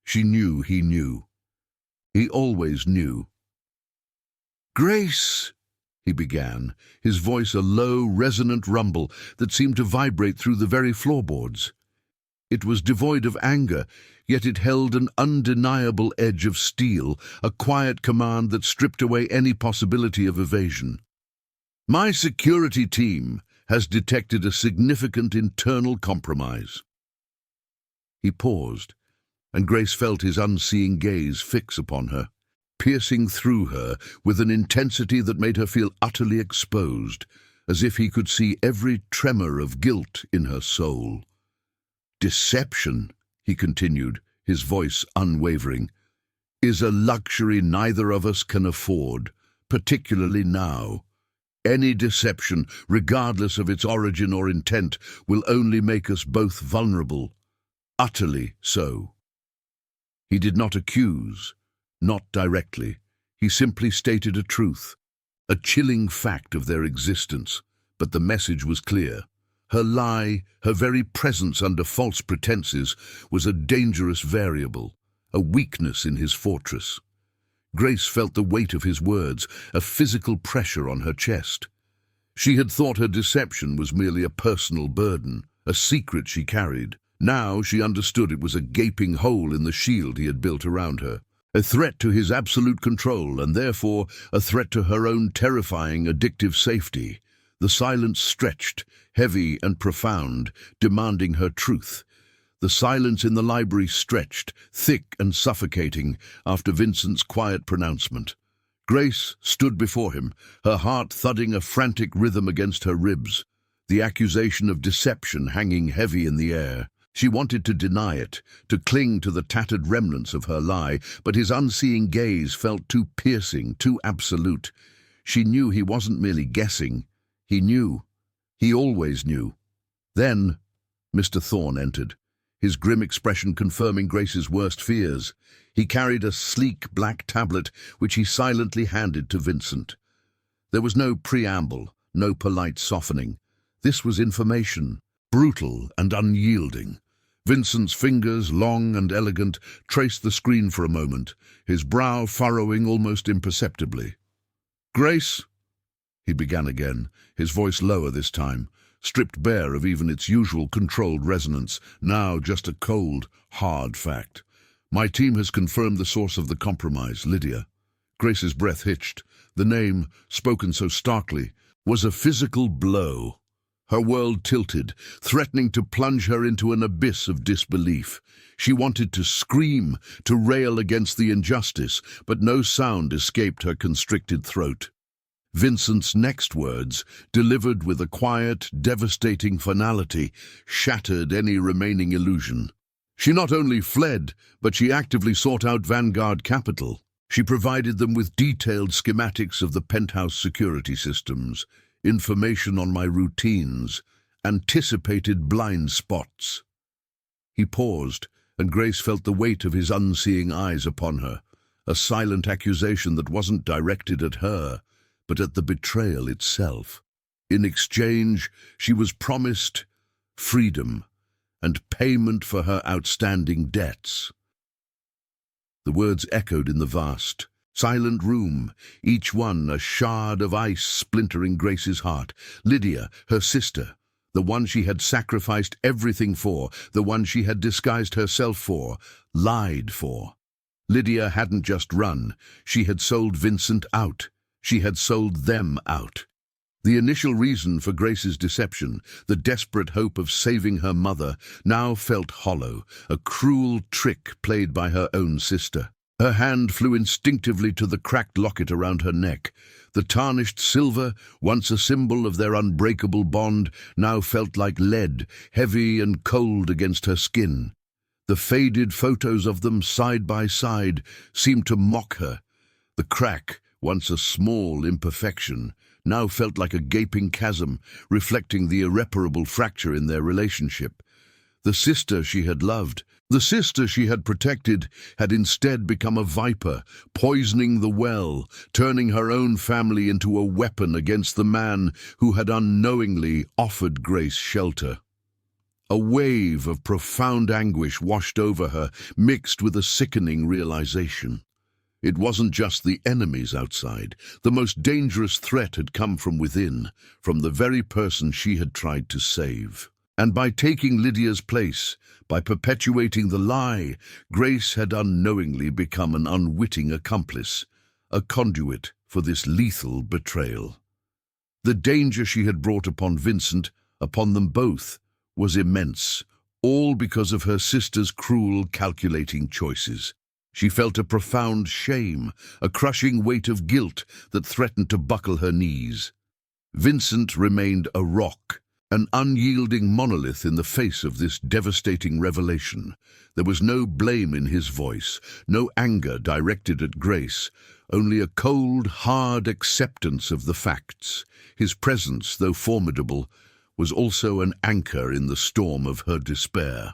She knew he knew. He always knew. "Grace," he began, his voice a low, resonant rumble that seemed to vibrate through the very floorboards. It was devoid of anger, yet it held an undeniable edge of steel, a quiet command that stripped away any possibility of evasion. "My security team has detected a significant internal compromise." He paused, and Grace felt his unseeing gaze fix upon her, piercing through her with an intensity that made her feel utterly exposed, as if he could see every tremor of guilt in her soul. "Deception," he continued, his voice unwavering, "is a luxury neither of us can afford, particularly now. Any deception, regardless of its origin or intent, will only make us both vulnerable, utterly so." He did not accuse, not directly. He simply stated a truth, a chilling fact of their existence, but the message was clear. Her lie, her very presence under false pretenses, was a dangerous variable, a weakness in his fortress. Grace felt the weight of his words, a physical pressure on her chest. She had thought her deception was merely a personal burden, a secret she carried. Now she understood it was a gaping hole in the shield he had built around her, a threat to his absolute control and therefore a threat to her own terrifying, addictive safety. The silence stretched, heavy and profound, demanding her truth. The silence in the library stretched, thick and suffocating, after Vincent's quiet pronouncement. Grace stood before him, her heart thudding a frantic rhythm against her ribs, the accusation of deception hanging heavy in the air. She wanted to deny it, to cling to the tattered remnants of her lie, but his unseeing gaze felt too piercing, too absolute. She knew he wasn't merely guessing. He knew. He always knew. Then Mr. Thorne entered, his grim expression confirming Grace's worst fears. He carried a sleek black tablet which he silently handed to Vincent. There was no preamble, no polite softening. This was information, brutal and unyielding. Vincent's fingers, long and elegant, traced the screen for a moment, his brow furrowing almost imperceptibly. "Grace," he began again, his voice lower this time, stripped bare of even its usual controlled resonance, now just a cold, hard fact. "My team has confirmed the source of the compromise, Lydia." Grace's breath hitched. The name, spoken so starkly, was a physical blow. Her world tilted, threatening to plunge her into an abyss of disbelief. She wanted to scream, to rail against the injustice, but no sound escaped her constricted throat. Vincent's next words, delivered with a quiet, devastating finality, shattered any remaining illusion. She not only fled, but she actively sought out Vanguard Capital. She provided them with detailed schematics of the penthouse security systems, information on my routines, anticipated blind spots. He paused, and Grace felt the weight of his unseeing eyes upon her, a silent accusation that wasn't directed at her, but at the betrayal itself. In exchange, she was promised freedom and payment for her outstanding debts. The words echoed in the vast, silent room, each one a shard of ice splintering Grace's heart. Lydia, her sister, the one she had sacrificed everything for, the one she had disguised herself for, lied for. Lydia hadn't just run, she had sold Vincent out. She had sold them out. The initial reason for Grace's deception, the desperate hope of saving her mother, now felt hollow, a cruel trick played by her own sister. Her hand flew instinctively to the cracked locket around her neck. The tarnished silver, once a symbol of their unbreakable bond, now felt like lead, heavy and cold against her skin. The faded photos of them side by side seemed to mock her. The crack, once a small imperfection, now felt like a gaping chasm, reflecting the irreparable fracture in their relationship. The sister she had loved, the sister she had protected, had instead become a viper, poisoning the well, turning her own family into a weapon against the man who had unknowingly offered Grace shelter. A wave of profound anguish washed over her, mixed with a sickening realization. It wasn't just the enemies outside. The most dangerous threat had come from within, from the very person she had tried to save. And by taking Lydia's place, by perpetuating the lie, Grace had unknowingly become an unwitting accomplice, a conduit for this lethal betrayal. The danger she had brought upon Vincent, upon them both, was immense, all because of her sister's cruel, calculating choices. She felt a profound shame, a crushing weight of guilt that threatened to buckle her knees. Vincent remained a rock, an unyielding monolith in the face of this devastating revelation. There was no blame in his voice, no anger directed at Grace, only a cold, hard acceptance of the facts. His presence, though formidable, was also an anchor in the storm of her despair.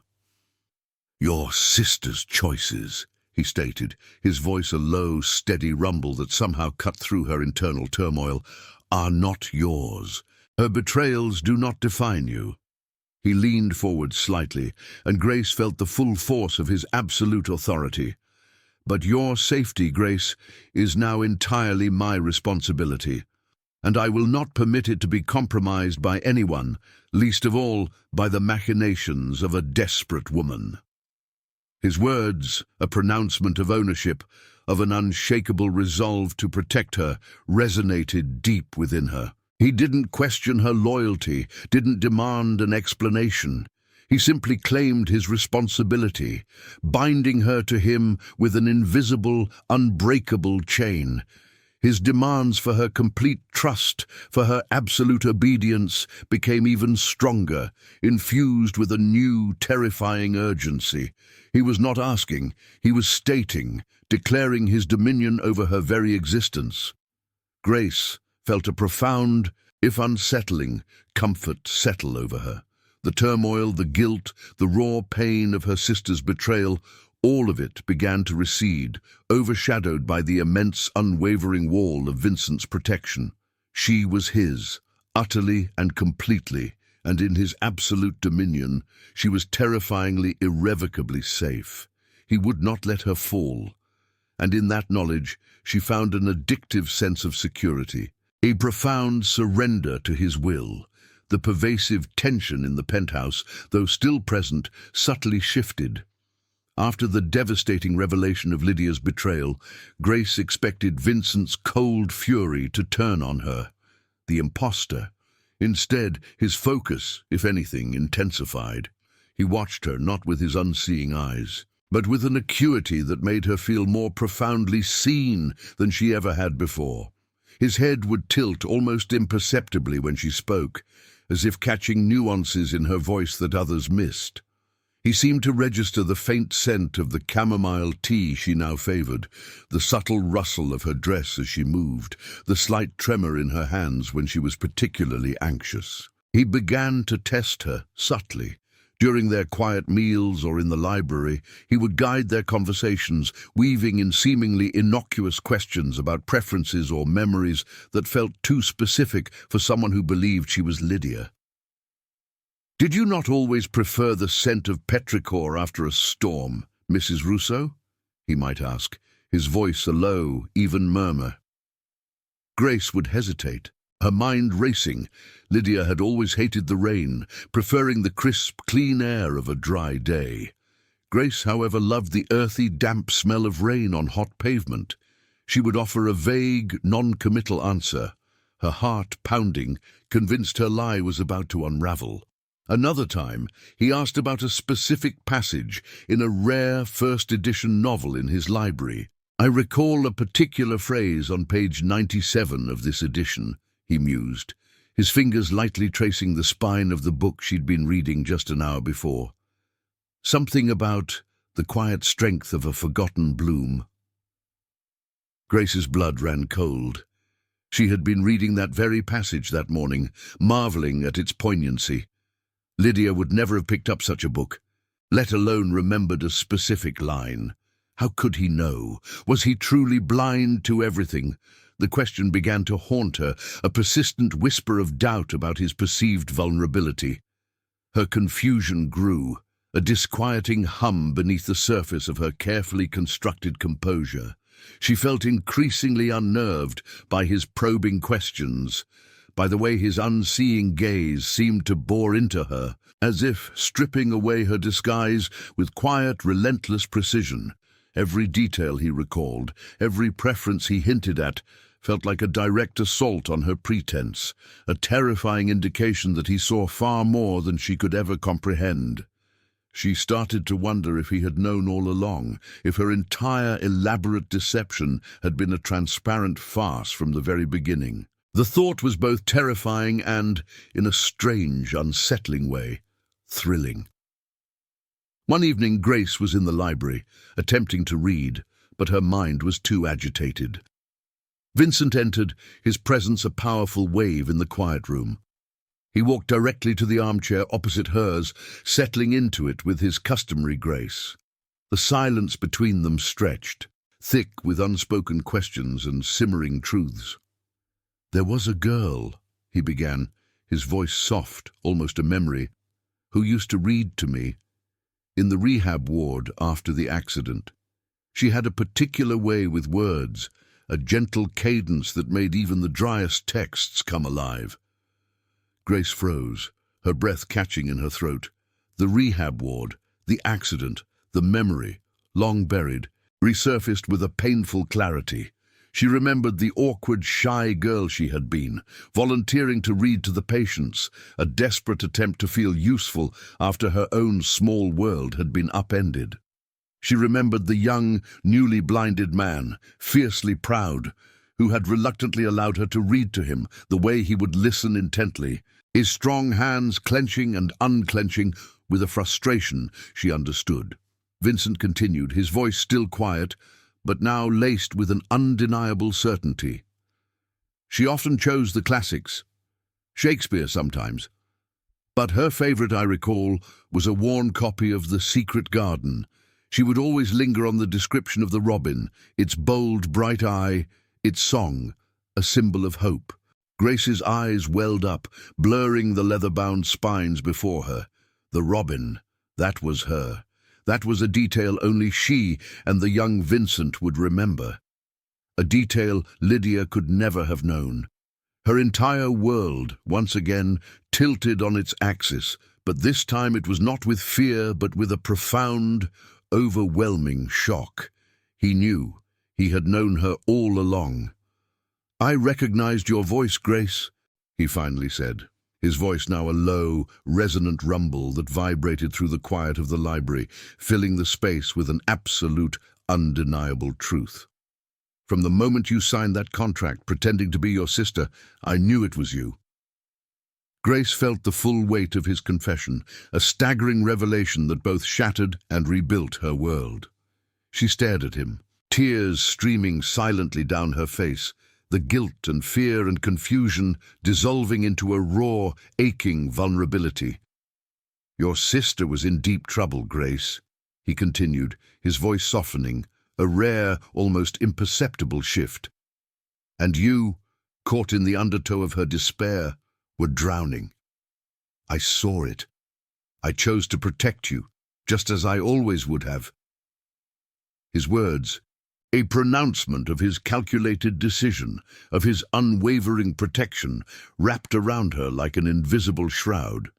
"Your sister's choices," he stated, his voice a low, steady rumble that somehow cut through her internal turmoil, "are not yours. Her betrayals do not define you. He leaned forward slightly, and Grace felt the full force of his absolute authority. "But your safety, Grace, is now entirely my responsibility, and I will not permit it to be compromised by anyone, least of all by the machinations of a desperate woman." His words, a pronouncement of ownership, of an unshakable resolve to protect her, resonated deep within her. He didn't question her loyalty, didn't demand an explanation. He simply claimed his responsibility, binding her to him with an invisible, unbreakable chain. His demands for her complete trust, for her absolute obedience, became even stronger, infused with a new, terrifying urgency. He was not asking, he was stating, declaring his dominion over her very existence. Grace felt a profound, if unsettling, comfort settle over her. The turmoil, the guilt, the raw pain of her sister's betrayal, all of it began to recede, overshadowed by the immense, unwavering wall of Vincent's protection. She was his, utterly and completely, and in his absolute dominion, she was terrifyingly, irrevocably safe. He would not let her fall. And in that knowledge, she found an addictive sense of security, a profound surrender to his will. The pervasive tension in the penthouse, though still present, subtly shifted. After the devastating revelation of Lydia's betrayal, Grace expected Vincent's cold fury to turn on her, the imposter. Instead, his focus, if anything, intensified. He watched her not with his unseeing eyes, but with an acuity that made her feel more profoundly seen than she ever had before. His head would tilt almost imperceptibly when she spoke, as if catching nuances in her voice that others missed. He seemed to register the faint scent of the chamomile tea she now favored, the subtle rustle of her dress as she moved, the slight tremor in her hands when she was particularly anxious. He began to test her, subtly. During their quiet meals or in the library, he would guide their conversations, weaving in seemingly innocuous questions about preferences or memories that felt too specific for someone who believed she was Lydia. "Did you not always prefer the scent of petrichor after a storm, Mrs. Rousseau?" he might ask, his voice a low, even murmur. Grace would hesitate, her mind racing. Lydia had always hated the rain, preferring the crisp, clean air of a dry day. Grace, however, loved the earthy, damp smell of rain on hot pavement. She would offer a vague, non-committal answer, her heart pounding, convinced her lie was about to unravel. Another time, he asked about a specific passage in a rare first-edition novel in his library. "I recall a particular phrase on page 97 of this edition," he mused, his fingers lightly tracing the spine of the book she'd been reading just an hour before. "Something about the quiet strength of a forgotten bloom." Grace's blood ran cold. She had been reading that very passage that morning, marveling at its poignancy. Lydia would never have picked up such a book, let alone remembered a specific line. How could he know? Was he truly blind to everything? The question began to haunt her, a persistent whisper of doubt about his perceived vulnerability. Her confusion grew, a disquieting hum beneath the surface of her carefully constructed composure. She felt increasingly unnerved by his probing questions, by the way his unseeing gaze seemed to bore into her, as if stripping away her disguise with quiet, relentless precision. Every detail he recalled, every preference he hinted at, felt like a direct assault on her pretense, a terrifying indication that he saw far more than she could ever comprehend. She started to wonder if he had known all along, if her entire elaborate deception had been a transparent farce from the very beginning. The thought was both terrifying and, in a strange, unsettling way, thrilling. One evening, Grace was in the library, attempting to read, but her mind was too agitated. Vincent entered, his presence a powerful wave in the quiet room. He walked directly to the armchair opposite hers, settling into it with his customary grace. The silence between them stretched, thick with unspoken questions and simmering truths. "There was a girl," he began, his voice soft, almost a memory. who used to read to me in the rehab ward after the accident. She had a particular way with words, a gentle cadence that made even the driest texts come alive. Grace froze, her breath catching in her throat. The rehab ward, the accident, the memory, long buried, resurfaced with a painful clarity. She remembered the awkward, shy girl she had been, volunteering to read to the patients, a desperate attempt to feel useful after her own small world had been upended. She remembered the young, newly blinded man, fiercely proud, who had reluctantly allowed her to read to him, the way he would listen intently, his strong hands clenching and unclenching with a frustration she understood. Vincent continued, his voice still quiet, but now laced with an undeniable certainty. She often chose the classics, Shakespeare sometimes, but her favorite, I recall, was a worn copy of The Secret Garden. She would always linger on the description of the robin, its bold, bright eye, its song, a symbol of hope. Grace's eyes welled up, blurring the leather-bound spines before her. The robin, that was her. That was a detail only she and the young Vincent would remember. A detail Lydia could never have known. Her entire world, once again, tilted on its axis, but this time it was not with fear but with a profound, overwhelming shock. He knew. He had known her all along. "I recognized your voice, Grace," he finally said, his voice now a low, resonant rumble that vibrated through the quiet of the library, filling the space with an absolute, undeniable truth. "From the moment you signed that contract, pretending to be your sister, I knew it was you." Grace felt the full weight of his confession, a staggering revelation that both shattered and rebuilt her world. She stared at him, tears streaming silently down her face, the guilt and fear and confusion dissolving into a raw, aching vulnerability. "Your sister was in deep trouble, Grace," he continued, his voice softening, a rare, almost imperceptible shift. "And you, caught in the undertow of her despair, were drowning. I saw it. I chose to protect you, just as I always would have." His words, a pronouncement of his calculated decision, of his unwavering protection, wrapped around her like an invisible shroud.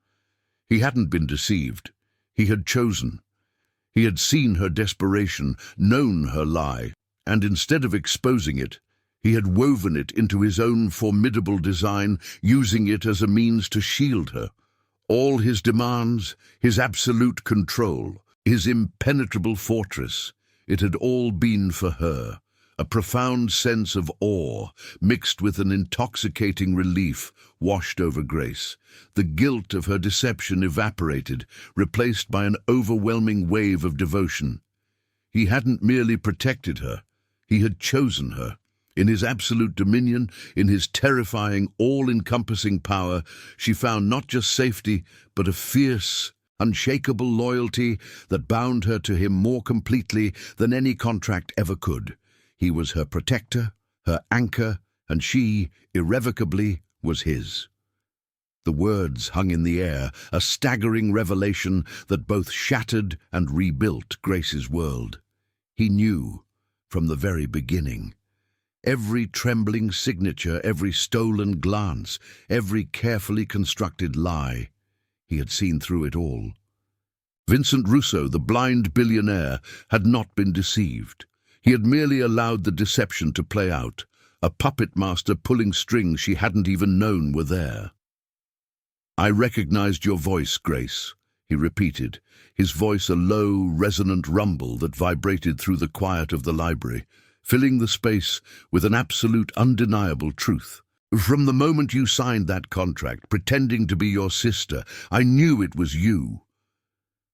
He hadn't been deceived. He had chosen. He had seen her desperation, known her lie, and instead of exposing it, he had woven it into his own formidable design, using it as a means to shield her. All his demands, his absolute control, his impenetrable fortress, it had all been for her. A profound sense of awe, mixed with an intoxicating relief, washed over Grace. The guilt of her deception evaporated, replaced by an overwhelming wave of devotion. He hadn't merely protected her, he had chosen her. In his absolute dominion, in his terrifying, all-encompassing power, she found not just safety, but a fierce, unshakable loyalty that bound her to him more completely than any contract ever could. He was her protector, her anchor, and she, irrevocably, was his. The words hung in the air, a staggering revelation that both shattered and rebuilt Grace's world. He knew, from the very beginning. Every trembling signature, every stolen glance, every carefully constructed lie. He had seen through it all. Vincent Russo, the blind billionaire, had not been deceived. He had merely allowed the deception to play out, a puppet master pulling strings she hadn't even known were there. "I recognized your voice, Grace," he repeated, his voice a low, resonant rumble that vibrated through the quiet of the library, filling the space with an absolute, undeniable truth. "From the moment you signed that contract, pretending to be your sister, I knew it was you."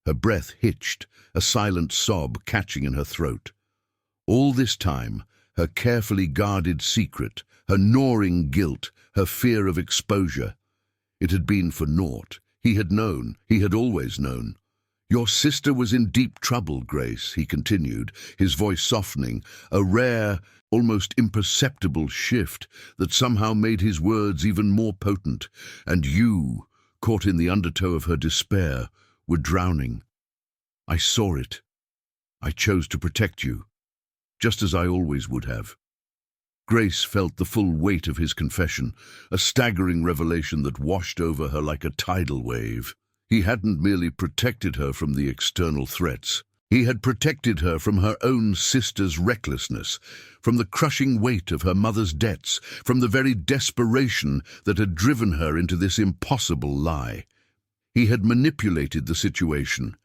Her breath hitched, a silent sob catching in her throat. All this time, her carefully guarded secret, her gnawing guilt, her fear of exposure, it had been for naught. He had known, he had always known. "Your sister was in deep trouble, Grace," he continued, his voice softening, a rare, almost imperceptible shift that somehow made his words even more potent. "And you, caught in the undertow of her despair, were drowning. "I saw it. I chose to protect you, just as I always would have." Grace felt the full weight of his confession, a staggering revelation that washed over her like a tidal wave. He hadn't merely protected her from the external threats. He had protected her from her own sister's recklessness, from the crushing weight of her mother's debts, from the very desperation that had driven her into this impossible lie. He had manipulated the situation.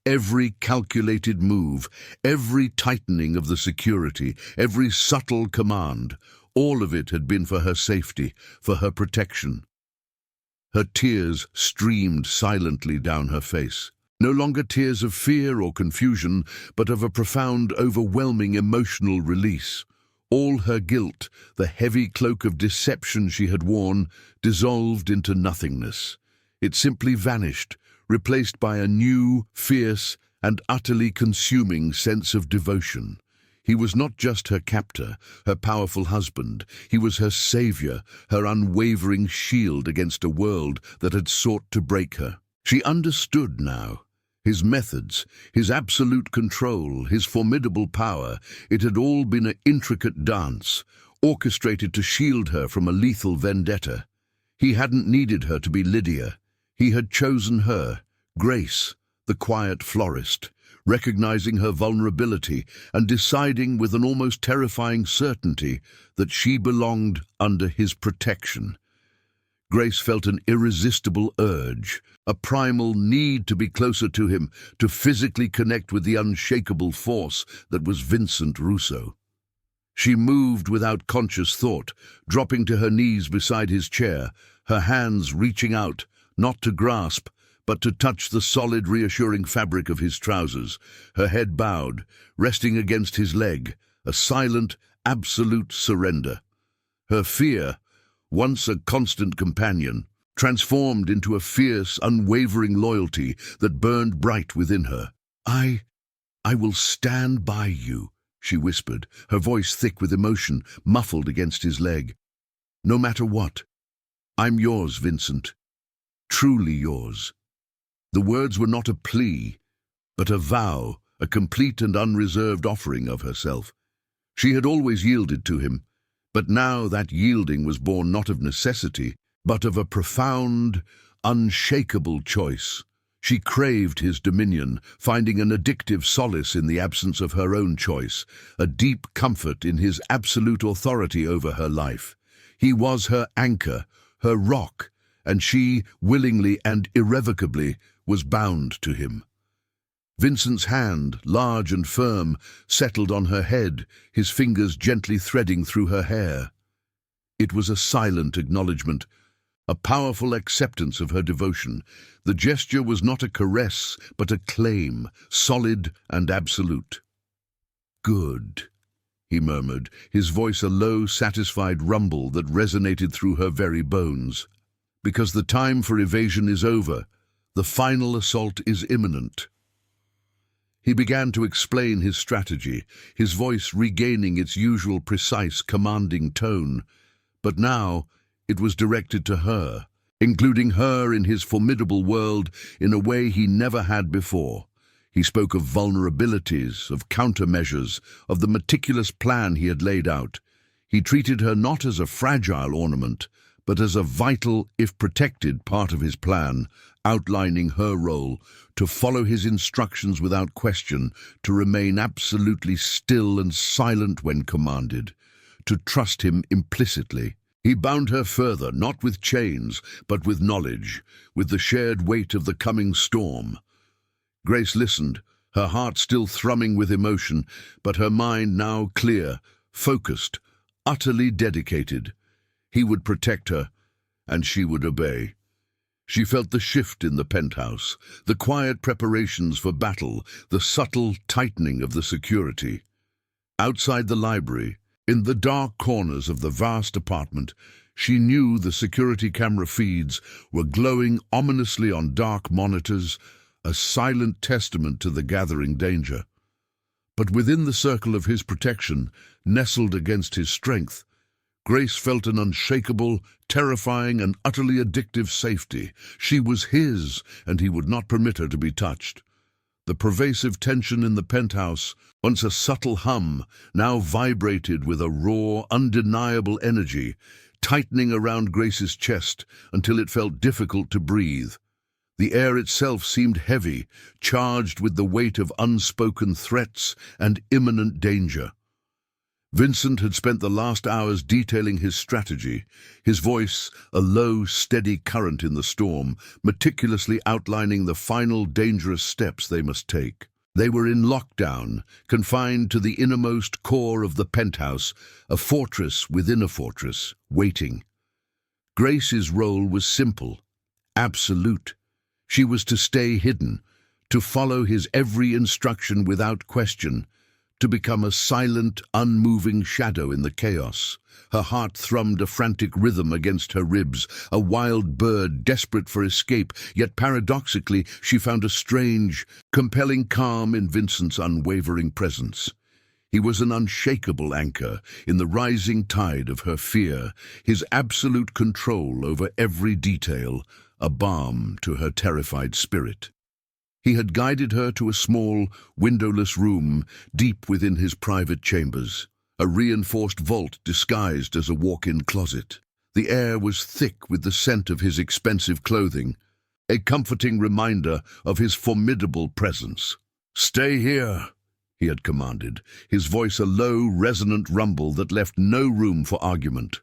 Every calculated move, every tightening of the security, every subtle command, all of it had been for her safety, for her protection. Her tears streamed silently down her face. No longer tears of fear or confusion, but of a profound, overwhelming emotional release. All her guilt, the heavy cloak of deception she had worn, dissolved into nothingness. It simply vanished, replaced by a new, fierce, and utterly consuming sense of devotion. He was not just her captor, her powerful husband. He was her savior, her unwavering shield against a world that had sought to break her. She understood now. His methods, his absolute control, his formidable power, it had all been an intricate dance, orchestrated to shield her from a lethal vendetta. He hadn't needed her to be Lydia. He had chosen her, Grace, the quiet florist, recognizing her vulnerability and deciding with an almost terrifying certainty that she belonged under his protection. Grace felt an irresistible urge, a primal need to be closer to him, to physically connect with the unshakable force that was Vincent Russo. She moved without conscious thought, dropping to her knees beside his chair, her hands reaching out, not to grasp, but to touch the solid, reassuring fabric of his trousers, her head bowed, resting against his leg, a silent, absolute surrender. Her fear, once a constant companion, transformed into a fierce, unwavering loyalty that burned bright within her. I will stand by you," she whispered, her voice thick with emotion, muffled against his leg. "No matter what. I'm yours, Vincent. Truly yours." The words were not a plea, but a vow, a complete and unreserved offering of herself. She had always yielded to him, but now that yielding was born not of necessity, but of a profound, unshakable choice. She craved his dominion, finding an addictive solace in the absence of her own choice, a deep comfort in his absolute authority over her life. He was her anchor, her rock, and she, willingly and irrevocably, was bound to him. Vincent's hand, large and firm, settled on her head, his fingers gently threading through her hair. It was a silent acknowledgement, a powerful acceptance of her devotion. The gesture was not a caress, but a claim, solid and absolute. "Good," he murmured, his voice a low, satisfied rumble that resonated through her very bones. "Because the time for evasion is over. The final assault is imminent." He began to explain his strategy, his voice regaining its usual precise, commanding tone. But now it was directed to her, including her in his formidable world in a way he never had before. He spoke of vulnerabilities, of countermeasures, of the meticulous plan he had laid out. He treated her not as a fragile ornament, but as a vital, if protected, part of his plan, outlining her role, to follow his instructions without question, to remain absolutely still and silent when commanded, to trust him implicitly. He bound her further, not with chains, but with knowledge, with the shared weight of the coming storm. Grace listened, her heart still thrumming with emotion, but her mind now clear, focused, utterly dedicated. He would protect her, and she would obey. She felt the shift in the penthouse, the quiet preparations for battle, the subtle tightening of the security. Outside the library, in the dark corners of the vast apartment, she knew the security camera feeds were glowing ominously on dark monitors, a silent testament to the gathering danger. But within the circle of his protection, nestled against his strength, Grace felt an unshakable, terrifying, and utterly addictive safety. She was his, and he would not permit her to be touched. The pervasive tension in the penthouse, once a subtle hum, now vibrated with a raw, undeniable energy, tightening around Grace's chest until it felt difficult to breathe. The air itself seemed heavy, charged with the weight of unspoken threats and imminent danger. Vincent had spent the last hours detailing his strategy, his voice a low, steady current in the storm, meticulously outlining the final dangerous steps they must take. They were in lockdown, confined to the innermost core of the penthouse, a fortress within a fortress, waiting. Grace's role was simple, absolute. She was to stay hidden, to follow his every instruction without question, to become a silent, unmoving shadow in the chaos. Her heart thrummed a frantic rhythm against her ribs, a wild bird desperate for escape, yet paradoxically she found a strange, compelling calm in Vincent's unwavering presence. He was an unshakable anchor in the rising tide of her fear, his absolute control over every detail, a balm to her terrified spirit. He had guided her to a small, windowless room deep within his private chambers, a reinforced vault disguised as a walk-in closet. The air was thick with the scent of his expensive clothing, a comforting reminder of his formidable presence. "Stay here," he had commanded, his voice a low, resonant rumble that left no room for argument.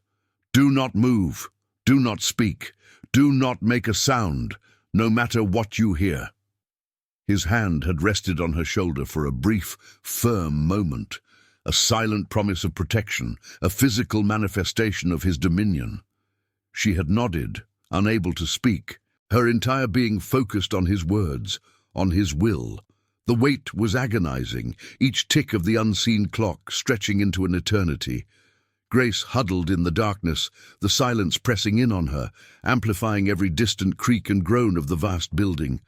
"Do not move, do not speak, do not make a sound, no matter what you hear." His hand had rested on her shoulder for a brief, firm moment, a silent promise of protection, a physical manifestation of his dominion. She had nodded, unable to speak, her entire being focused on his words, on his will. The wait was agonizing, each tick of the unseen clock stretching into an eternity. Grace huddled in the darkness, the silence pressing in on her, amplifying every distant creak and groan of the vast building.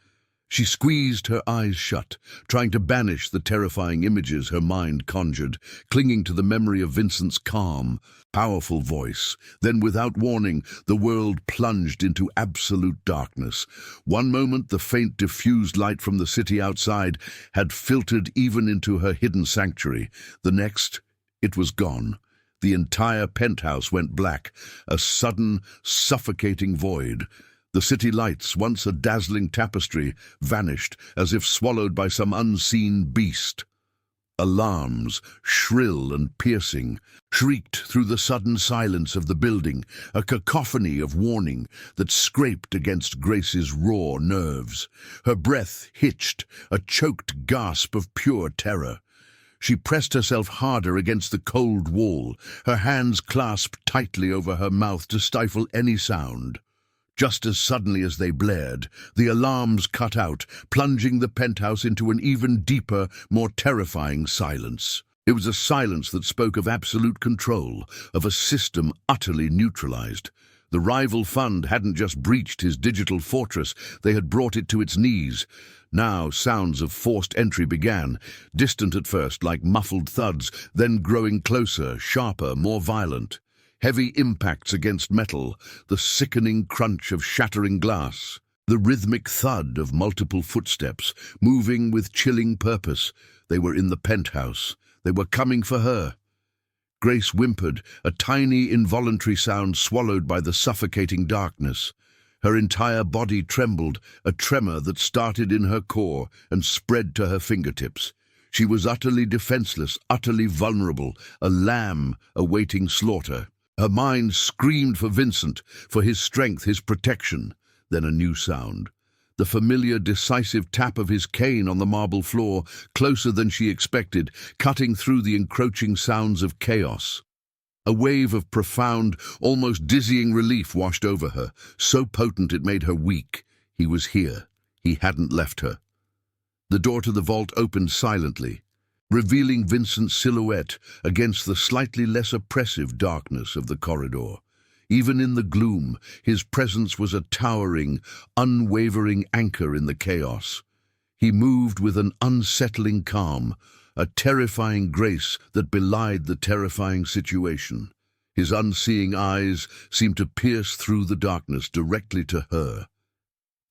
She squeezed her eyes shut, trying to banish the terrifying images her mind conjured, clinging to the memory of Vincent's calm, powerful voice. Then, without warning, the world plunged into absolute darkness. One moment, the faint, diffused light from the city outside had filtered even into her hidden sanctuary. The next, it was gone. The entire penthouse went black, a sudden, suffocating void. The city lights, once a dazzling tapestry, vanished as if swallowed by some unseen beast. Alarms, shrill and piercing, shrieked through the sudden silence of the building, a cacophony of warning that scraped against Grace's raw nerves. Her breath hitched, a choked gasp of pure terror. She pressed herself harder against the cold wall, her hands clasped tightly over her mouth to stifle any sound. Just as suddenly as they blared, the alarms cut out, plunging the penthouse into an even deeper, more terrifying silence. It was a silence that spoke of absolute control, of a system utterly neutralized. The rival fund hadn't just breached his digital fortress, they had brought it to its knees. Now sounds of forced entry began, distant at first like muffled thuds, then growing closer, sharper, more violent. Heavy impacts against metal, the sickening crunch of shattering glass, the rhythmic thud of multiple footsteps, moving with chilling purpose. They were in the penthouse. They were coming for her. Grace whimpered, a tiny, involuntary sound swallowed by the suffocating darkness. Her entire body trembled, a tremor that started in her core and spread to her fingertips. She was utterly defenseless, utterly vulnerable, a lamb awaiting slaughter. Her mind screamed for Vincent, for his strength, his protection. Then a new sound. The familiar, decisive tap of his cane on the marble floor, closer than she expected, cutting through the encroaching sounds of chaos. A wave of profound, almost dizzying relief washed over her, so potent it made her weak. He was here. He hadn't left her. The door to the vault opened silently, revealing Vincent's silhouette against the slightly less oppressive darkness of the corridor. Even in the gloom, his presence was a towering, unwavering anchor in the chaos. He moved with an unsettling calm, a terrifying grace that belied the terrifying situation. His unseeing eyes seemed to pierce through the darkness directly to her.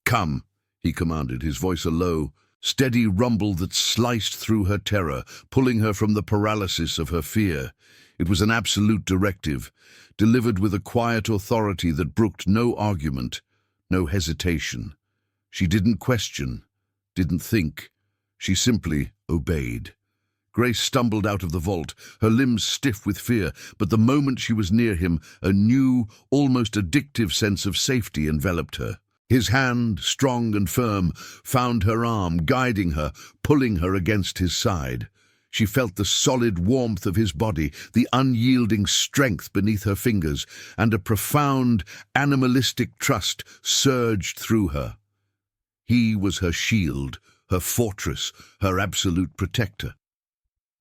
"Come," he commanded, his voice a low, steady rumble that sliced through her terror, pulling her from the paralysis of her fear. It was an absolute directive, delivered with a quiet authority that brooked no argument, no hesitation. She didn't question, didn't think. She simply obeyed. Grace stumbled out of the vault, her limbs stiff with fear, but the moment she was near him, a new, almost addictive sense of safety enveloped her. His hand, strong and firm, found her arm, guiding her, pulling her against his side. She felt the solid warmth of his body, the unyielding strength beneath her fingers, and a profound, animalistic trust surged through her. He was her shield, her fortress, her absolute protector.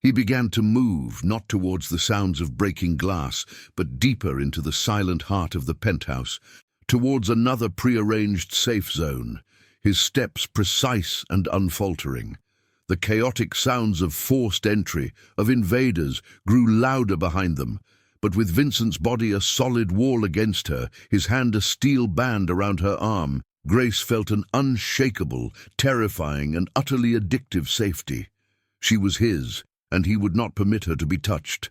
He began to move, not towards the sounds of breaking glass, but deeper into the silent heart of the penthouse, towards another prearranged safe zone, his steps precise and unfaltering. The chaotic sounds of forced entry, of invaders, grew louder behind them, but with Vincent's body a solid wall against her, his hand a steel band around her arm, Grace felt an unshakable, terrifying, and utterly addictive safety. She was his, and he would not permit her to be touched.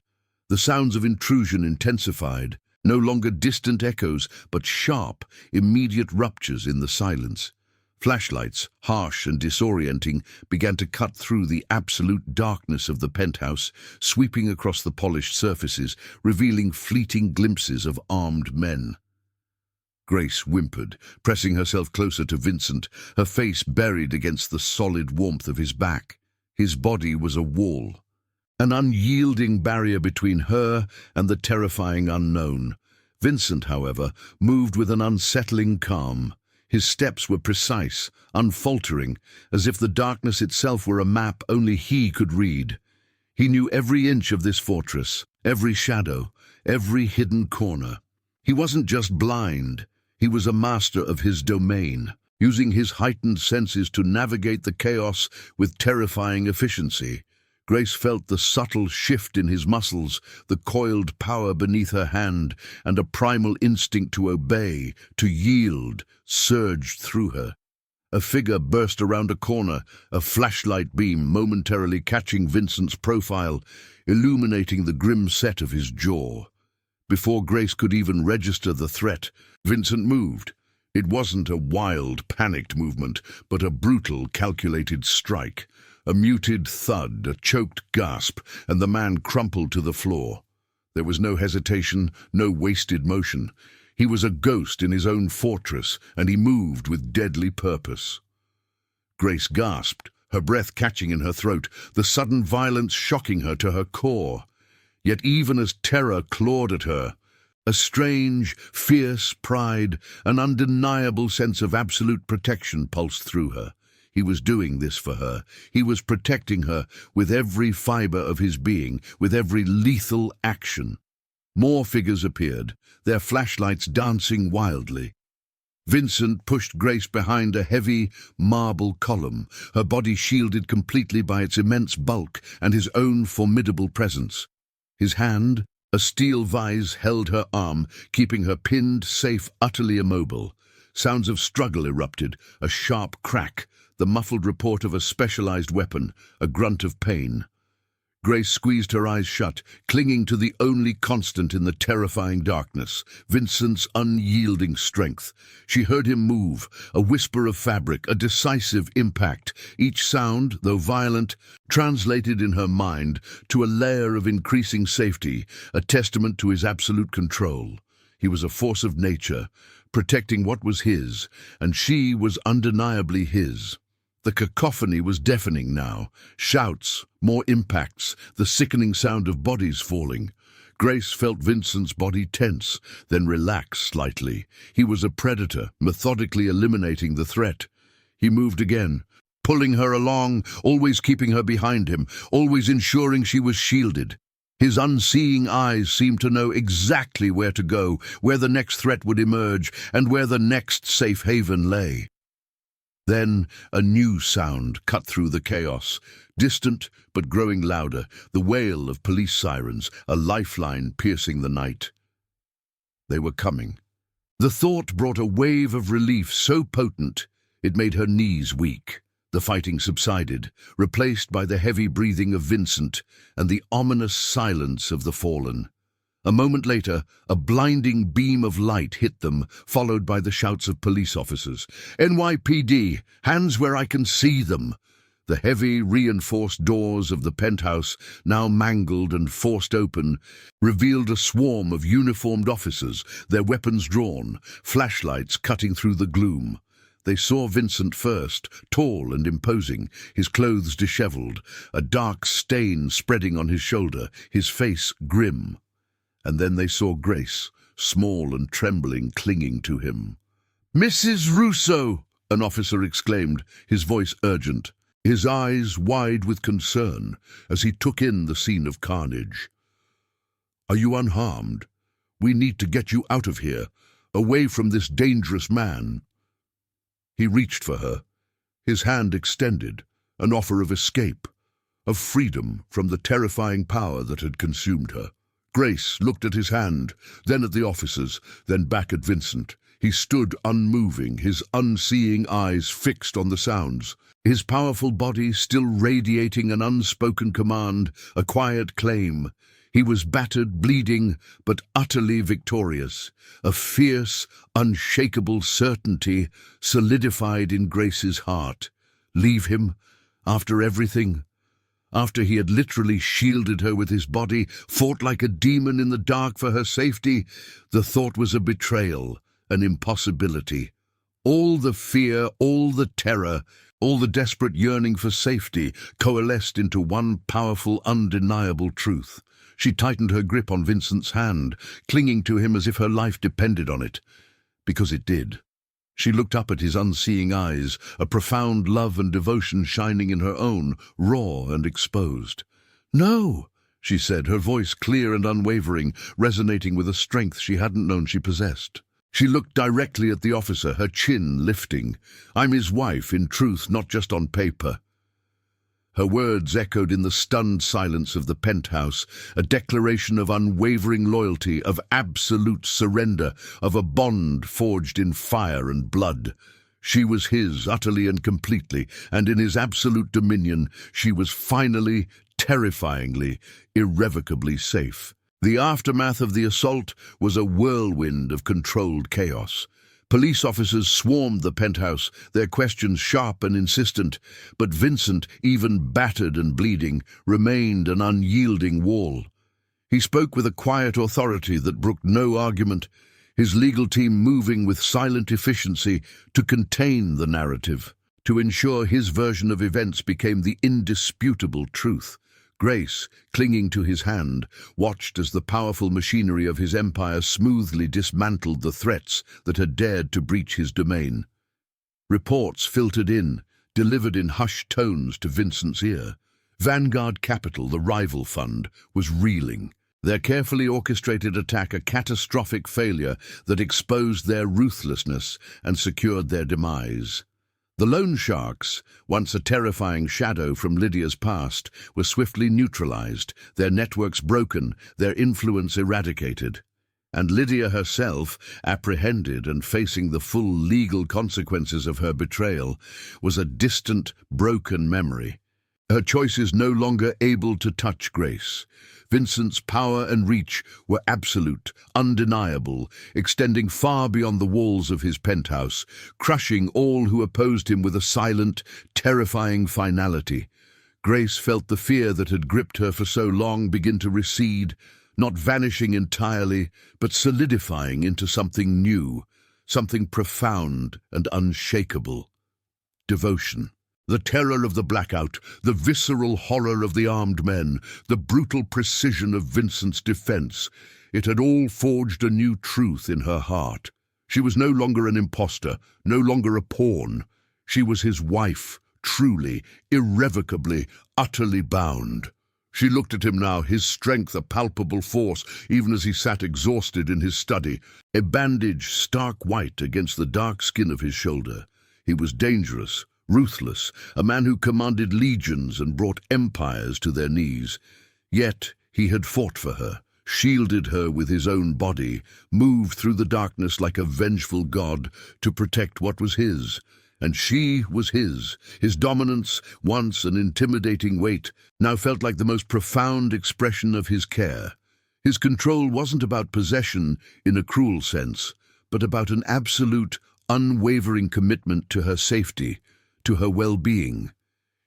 The sounds of intrusion intensified, no longer distant echoes, but sharp, immediate ruptures in the silence. Flashlights, harsh and disorienting, began to cut through the absolute darkness of the penthouse, sweeping across the polished surfaces, revealing fleeting glimpses of armed men. Grace whimpered, pressing herself closer to Vincent, her face buried against the solid warmth of his back. His body was a wall, an unyielding barrier between her and the terrifying unknown. Vincent, however, moved with an unsettling calm. His steps were precise, unfaltering, as if the darkness itself were a map only he could read. He knew every inch of this fortress, every shadow, every hidden corner. He wasn't just blind, he was a master of his domain, using his heightened senses to navigate the chaos with terrifying efficiency. Grace felt the subtle shift in his muscles, the coiled power beneath her hand, and a primal instinct to obey, to yield, surged through her. A figure burst around a corner, a flashlight beam momentarily catching Vincent's profile, illuminating the grim set of his jaw. Before Grace could even register the threat, Vincent moved. It wasn't a wild, panicked movement, but a brutal, calculated strike. A muted thud, a choked gasp, and the man crumpled to the floor. There was no hesitation, no wasted motion. He was a ghost in his own fortress, and he moved with deadly purpose. Grace gasped, her breath catching in her throat, the sudden violence shocking her to her core. Yet even as terror clawed at her, a strange, fierce pride, an undeniable sense of absolute protection pulsed through her. He was doing this for her. He was protecting her with every fiber of his being, with every lethal action. More figures appeared, their flashlights dancing wildly. Vincent pushed Grace behind a heavy marble column, her body shielded completely by its immense bulk and his own formidable presence. His hand, a steel vise, held her arm, keeping her pinned, safe, utterly immobile. Sounds of struggle erupted, a sharp crack, the muffled report of a specialized weapon, a grunt of pain. Grace squeezed her eyes shut, clinging to the only constant in the terrifying darkness, Vincent's unyielding strength. She heard him move, a whisper of fabric, a decisive impact, each sound, though violent, translated in her mind to a layer of increasing safety, a testament to his absolute control. He was a force of nature, protecting what was his, and she was undeniably his. The cacophony was deafening now. Shouts, more impacts, the sickening sound of bodies falling. Grace felt Vincent's body tense, then relax slightly. He was a predator, methodically eliminating the threat. He moved again, pulling her along, always keeping her behind him, always ensuring she was shielded. His unseeing eyes seemed to know exactly where to go, where the next threat would emerge, and where the next safe haven lay. Then a new sound cut through the chaos, distant but growing louder, the wail of police sirens, a lifeline piercing the night. They were coming. The thought brought a wave of relief so potent it made her knees weak. The fighting subsided, replaced by the heavy breathing of Vincent and the ominous silence of the fallen. A moment later, a blinding beam of light hit them, followed by the shouts of police officers. "NYPD! Hands where I can see them!" The heavy, reinforced doors of the penthouse, now mangled and forced open, revealed a swarm of uniformed officers, their weapons drawn, flashlights cutting through the gloom. They saw Vincent first, tall and imposing, his clothes disheveled, a dark stain spreading on his shoulder, his face grim. And then they saw Grace, small and trembling, clinging to him. "Mrs. Russo!" an officer exclaimed, his voice urgent, his eyes wide with concern as he took in the scene of carnage. "Are you unharmed? We need to get you out of here, away from this dangerous man." He reached for her, his hand extended, an offer of escape, of freedom from the terrifying power that had consumed her. Grace looked at his hand, then at the officers, then back at Vincent. He stood unmoving, his unseeing eyes fixed on the sounds, his powerful body still radiating an unspoken command, a quiet claim. He was battered, bleeding, but utterly victorious. A fierce, unshakable certainty solidified in Grace's heart. Leave him? After everything? After he had literally shielded her with his body, fought like a demon in the dark for her safety? The thought was a betrayal, an impossibility. All the fear, all the terror, all the desperate yearning for safety coalesced into one powerful, undeniable truth. She tightened her grip on Vincent's hand, clinging to him as if her life depended on it. Because it did. She looked up at his unseeing eyes, a profound love and devotion shining in her own, raw and exposed. "No," she said, her voice clear and unwavering, resonating with a strength she hadn't known she possessed. She looked directly at the officer, her chin lifting. "I'm his wife, in truth, not just on paper." Her words echoed in the stunned silence of the penthouse, a declaration of unwavering loyalty, of absolute surrender, of a bond forged in fire and blood. She was his, utterly and completely, and in his absolute dominion, she was finally, terrifyingly, irrevocably safe. The aftermath of the assault was a whirlwind of controlled chaos. Police officers swarmed the penthouse, their questions sharp and insistent, but Vincent, even battered and bleeding, remained an unyielding wall. He spoke with a quiet authority that brooked no argument, his legal team moving with silent efficiency to contain the narrative, to ensure his version of events became the indisputable truth. Grace, clinging to his hand, watched as the powerful machinery of his empire smoothly dismantled the threats that had dared to breach his domain. Reports filtered in, delivered in hushed tones to Vincent's ear. Vanguard Capital, the rival fund, was reeling. Their carefully orchestrated attack a catastrophic failure that exposed their ruthlessness and secured their demise. The loan sharks, once a terrifying shadow from Lydia's past, were swiftly neutralized, their networks broken, their influence eradicated. And Lydia herself, apprehended and facing the full legal consequences of her betrayal, was a distant, broken memory. Her choices no longer able to touch Grace. Vincent's power and reach were absolute, undeniable, extending far beyond the walls of his penthouse, crushing all who opposed him with a silent, terrifying finality. Grace felt the fear that had gripped her for so long begin to recede, not vanishing entirely, but solidifying into something new, something profound and unshakable. Devotion. The terror of the blackout, the visceral horror of the armed men, the brutal precision of Vincent's defense, it had all forged a new truth in her heart. She was no longer an impostor, no longer a pawn. She was his wife, truly, irrevocably, utterly bound. She looked at him now, his strength a palpable force, even as he sat exhausted in his study, a bandage stark white against the dark skin of his shoulder. He was dangerous, ruthless, a man who commanded legions and brought empires to their knees. Yet he had fought for her, shielded her with his own body, moved through the darkness like a vengeful god to protect what was his. And she was his. His dominance, once an intimidating weight, now felt like the most profound expression of his care. His control wasn't about possession in a cruel sense, but about an absolute, unwavering commitment to her safety, to her well-being.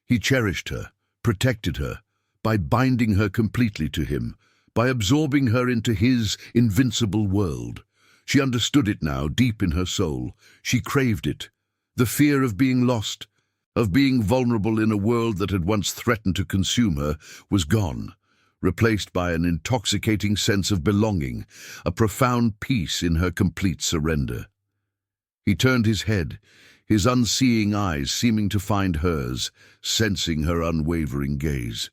He cherished her, protected her, by binding her completely to him, by absorbing her into his invincible world. She understood it now, deep in her soul. She craved it. The fear of being lost, of being vulnerable in a world that had once threatened to consume her, was gone, replaced by an intoxicating sense of belonging, a profound peace in her complete surrender. He turned his head, his unseeing eyes seeming to find hers, sensing her unwavering gaze.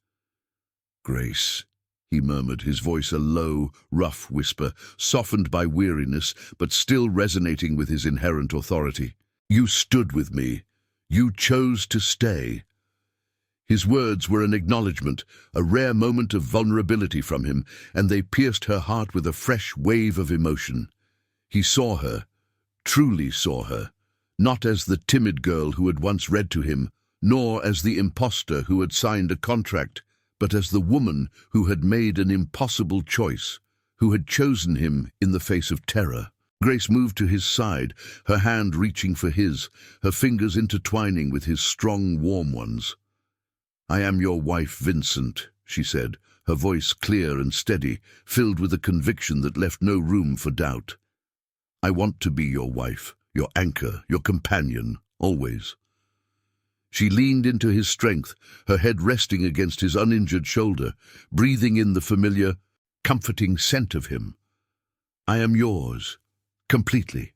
"Grace," he murmured, his voice a low, rough whisper, softened by weariness, but still resonating with his inherent authority. "You stood with me. You chose to stay." His words were an acknowledgement, a rare moment of vulnerability from him, and they pierced her heart with a fresh wave of emotion. He saw her, truly saw her, not as the timid girl who had once read to him, nor as the impostor who had signed a contract, but as the woman who had made an impossible choice, who had chosen him in the face of terror. Grace moved to his side, her hand reaching for his, her fingers intertwining with his strong, warm ones. "I am your wife, Vincent," she said, her voice clear and steady, filled with a conviction that left no room for doubt. "I want to be your wife, your anchor, your companion, always." She leaned into his strength, her head resting against his uninjured shoulder, breathing in the familiar, comforting scent of him. "I am yours, completely."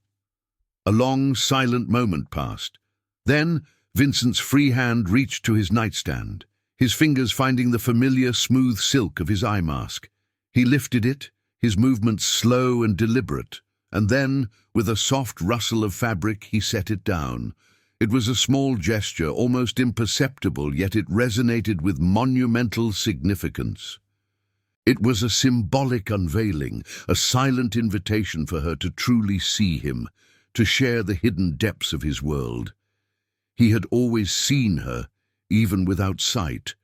A long, silent moment passed. Then Vincent's free hand reached to his nightstand, his fingers finding the familiar, smooth silk of his eye mask. He lifted it, his movements slow and deliberate, and then, with a soft rustle of fabric, he set it down. It was a small gesture, almost imperceptible, yet it resonated with monumental significance. It was a symbolic unveiling, a silent invitation for her to truly see him, to share the hidden depths of his world. He had always seen her, even without sight.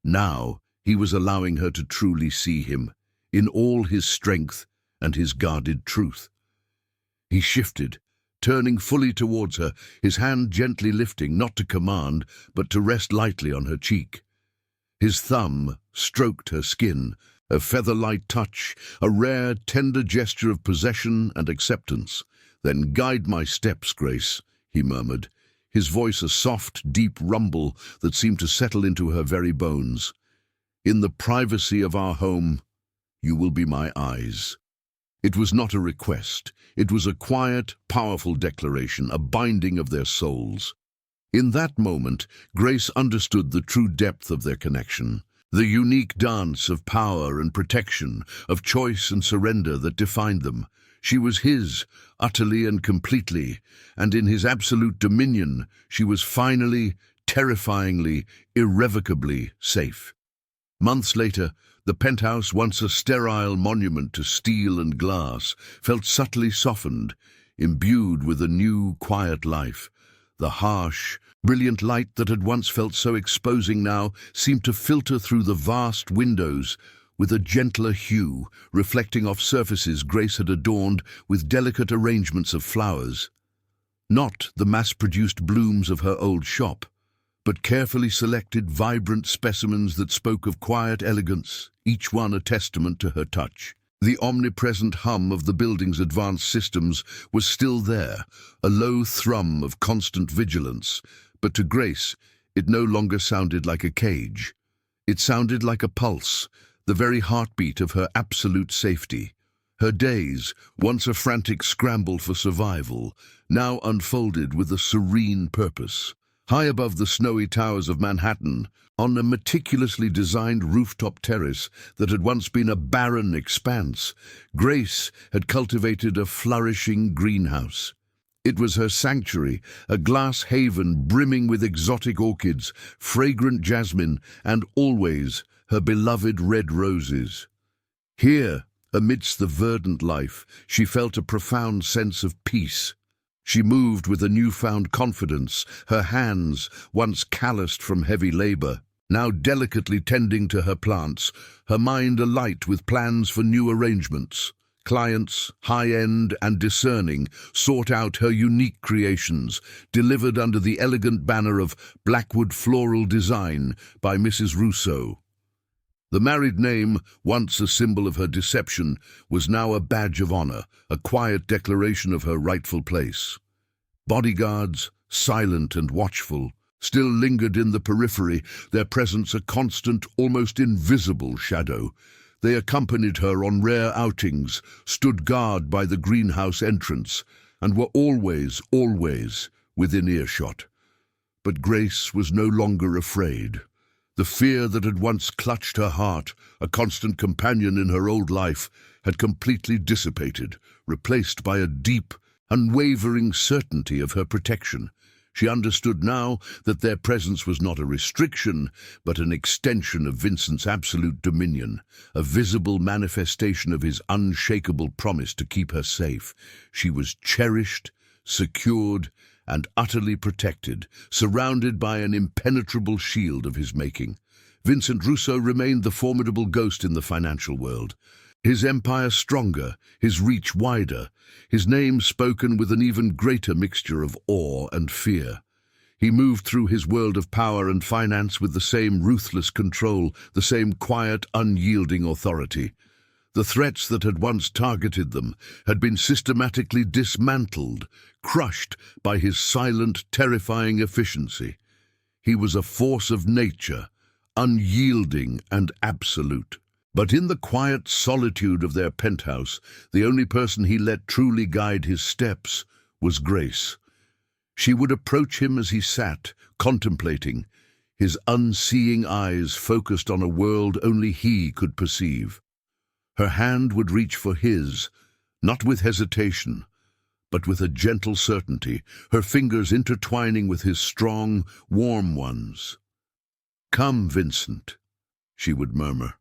Now he was allowing her to truly see him, in all his strength and his guarded truth. He shifted, turning fully towards her, his hand gently lifting, not to command, but to rest lightly on her cheek. His thumb stroked her skin, a feather-light touch, a rare, tender gesture of possession and acceptance. "Then guide my steps, Grace," he murmured, his voice a soft, deep rumble that seemed to settle into her very bones. "In the privacy of our home, you will be my eyes." It was not a request. It was a quiet, powerful declaration, a binding of their souls. In that moment, Grace understood the true depth of their connection, the unique dance of power and protection, of choice and surrender that defined them. She was his, utterly and completely, and in his absolute dominion, she was finally, terrifyingly, irrevocably safe. Months later, the penthouse, once a sterile monument to steel and glass, felt subtly softened, imbued with a new, quiet life. The harsh, brilliant light that had once felt so exposing now seemed to filter through the vast windows with a gentler hue, reflecting off surfaces Grace had adorned with delicate arrangements of flowers. Not the mass-produced blooms of her old shop, but carefully selected, vibrant specimens that spoke of quiet elegance, each one a testament to her touch. The omnipresent hum of the building's advanced systems was still there, a low thrum of constant vigilance, but to Grace, it no longer sounded like a cage. It sounded like a pulse, the very heartbeat of her absolute safety. Her days, once a frantic scramble for survival, now unfolded with a serene purpose. High above the snowy towers of Manhattan, on a meticulously designed rooftop terrace that had once been a barren expanse, Grace had cultivated a flourishing greenhouse. It was her sanctuary, a glass haven brimming with exotic orchids, fragrant jasmine, and always her beloved red roses. Here, Amidst the verdant life, she felt a profound sense of peace. She moved with a newfound confidence, her hands, once calloused from heavy labor, now delicately tending to her plants, her mind alight with plans for new arrangements. Clients, high-end and discerning, sought out her unique creations, delivered under the elegant banner of Blackwood Floral Design by Mrs. Rousseau. The married name, once a symbol of her deception, was now a badge of honor, a quiet declaration of her rightful place. Bodyguards, silent and watchful, still lingered in the periphery, their presence a constant, almost invisible shadow. They accompanied her on rare outings, stood guard by the greenhouse entrance, and were always within earshot. But Grace was no longer afraid. The fear that had once clutched her heart, a constant companion in her old life, had completely dissipated, replaced by a deep, unwavering certainty of her protection. She understood now that their presence was not a restriction, but an extension of Vincent's absolute dominion, a visible manifestation of his unshakable promise to keep her safe. She was cherished, secured, and utterly protected, surrounded by an impenetrable shield of his making. Vincent Rousseau remained the formidable ghost in the financial world. His empire stronger, his reach wider, his name spoken with an even greater mixture of awe and fear. He moved through his world of power and finance with the same ruthless control, the same quiet, unyielding authority. The threats that had once targeted them had been systematically dismantled, crushed by his silent, terrifying efficiency. He was a force of nature, unyielding and absolute. But in the quiet solitude of their penthouse, the only person he let truly guide his steps was Grace. She would approach him as he sat, contemplating, his unseeing eyes focused on a world only he could perceive. Her hand would reach for his, not with hesitation, but with a gentle certainty, her fingers intertwining with his strong, warm ones. "Come, Vincent," she would murmur,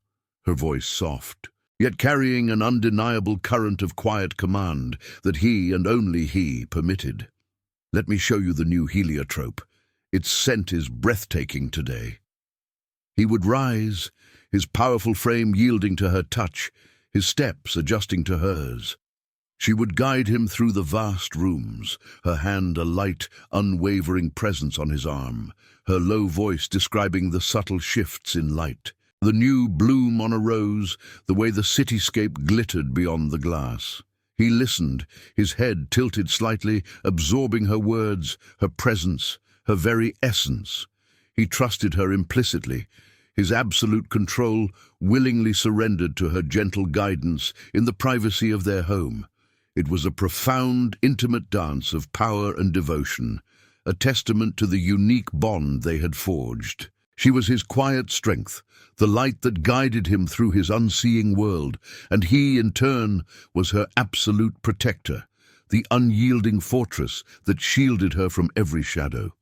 her voice soft, yet carrying an undeniable current of quiet command that he and only he permitted. "Let me show you the new heliotrope. Its scent is breathtaking today." He would rise, his powerful frame yielding to her touch, his steps adjusting to hers. She would guide him through the vast rooms, her hand a light, unwavering presence on his arm, her low voice describing the subtle shifts in light. The new bloom on a rose, the way the cityscape glittered beyond the glass. He listened, his head tilted slightly, absorbing her words, her presence, her very essence. He trusted her implicitly, his absolute control willingly surrendered to her gentle guidance in the privacy of their home. It was a profound, intimate dance of power and devotion, a testament to the unique bond they had forged. She was his quiet strength, the light that guided him through his unseeing world, and he, in turn, was her absolute protector, the unyielding fortress that shielded her from every shadow.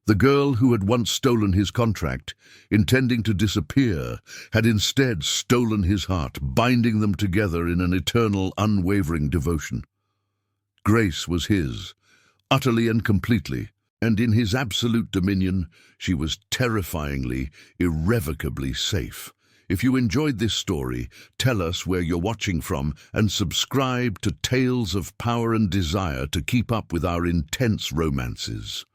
The girl who had once stolen his contract, intending to disappear, had instead stolen his heart, binding them together in an eternal, unwavering devotion. Grace was his, utterly and completely, and in his absolute dominion, she was terrifyingly, irrevocably safe. If you enjoyed this story, tell us where you're watching from and subscribe to Tales of Power and Desire to keep up with our intense romances.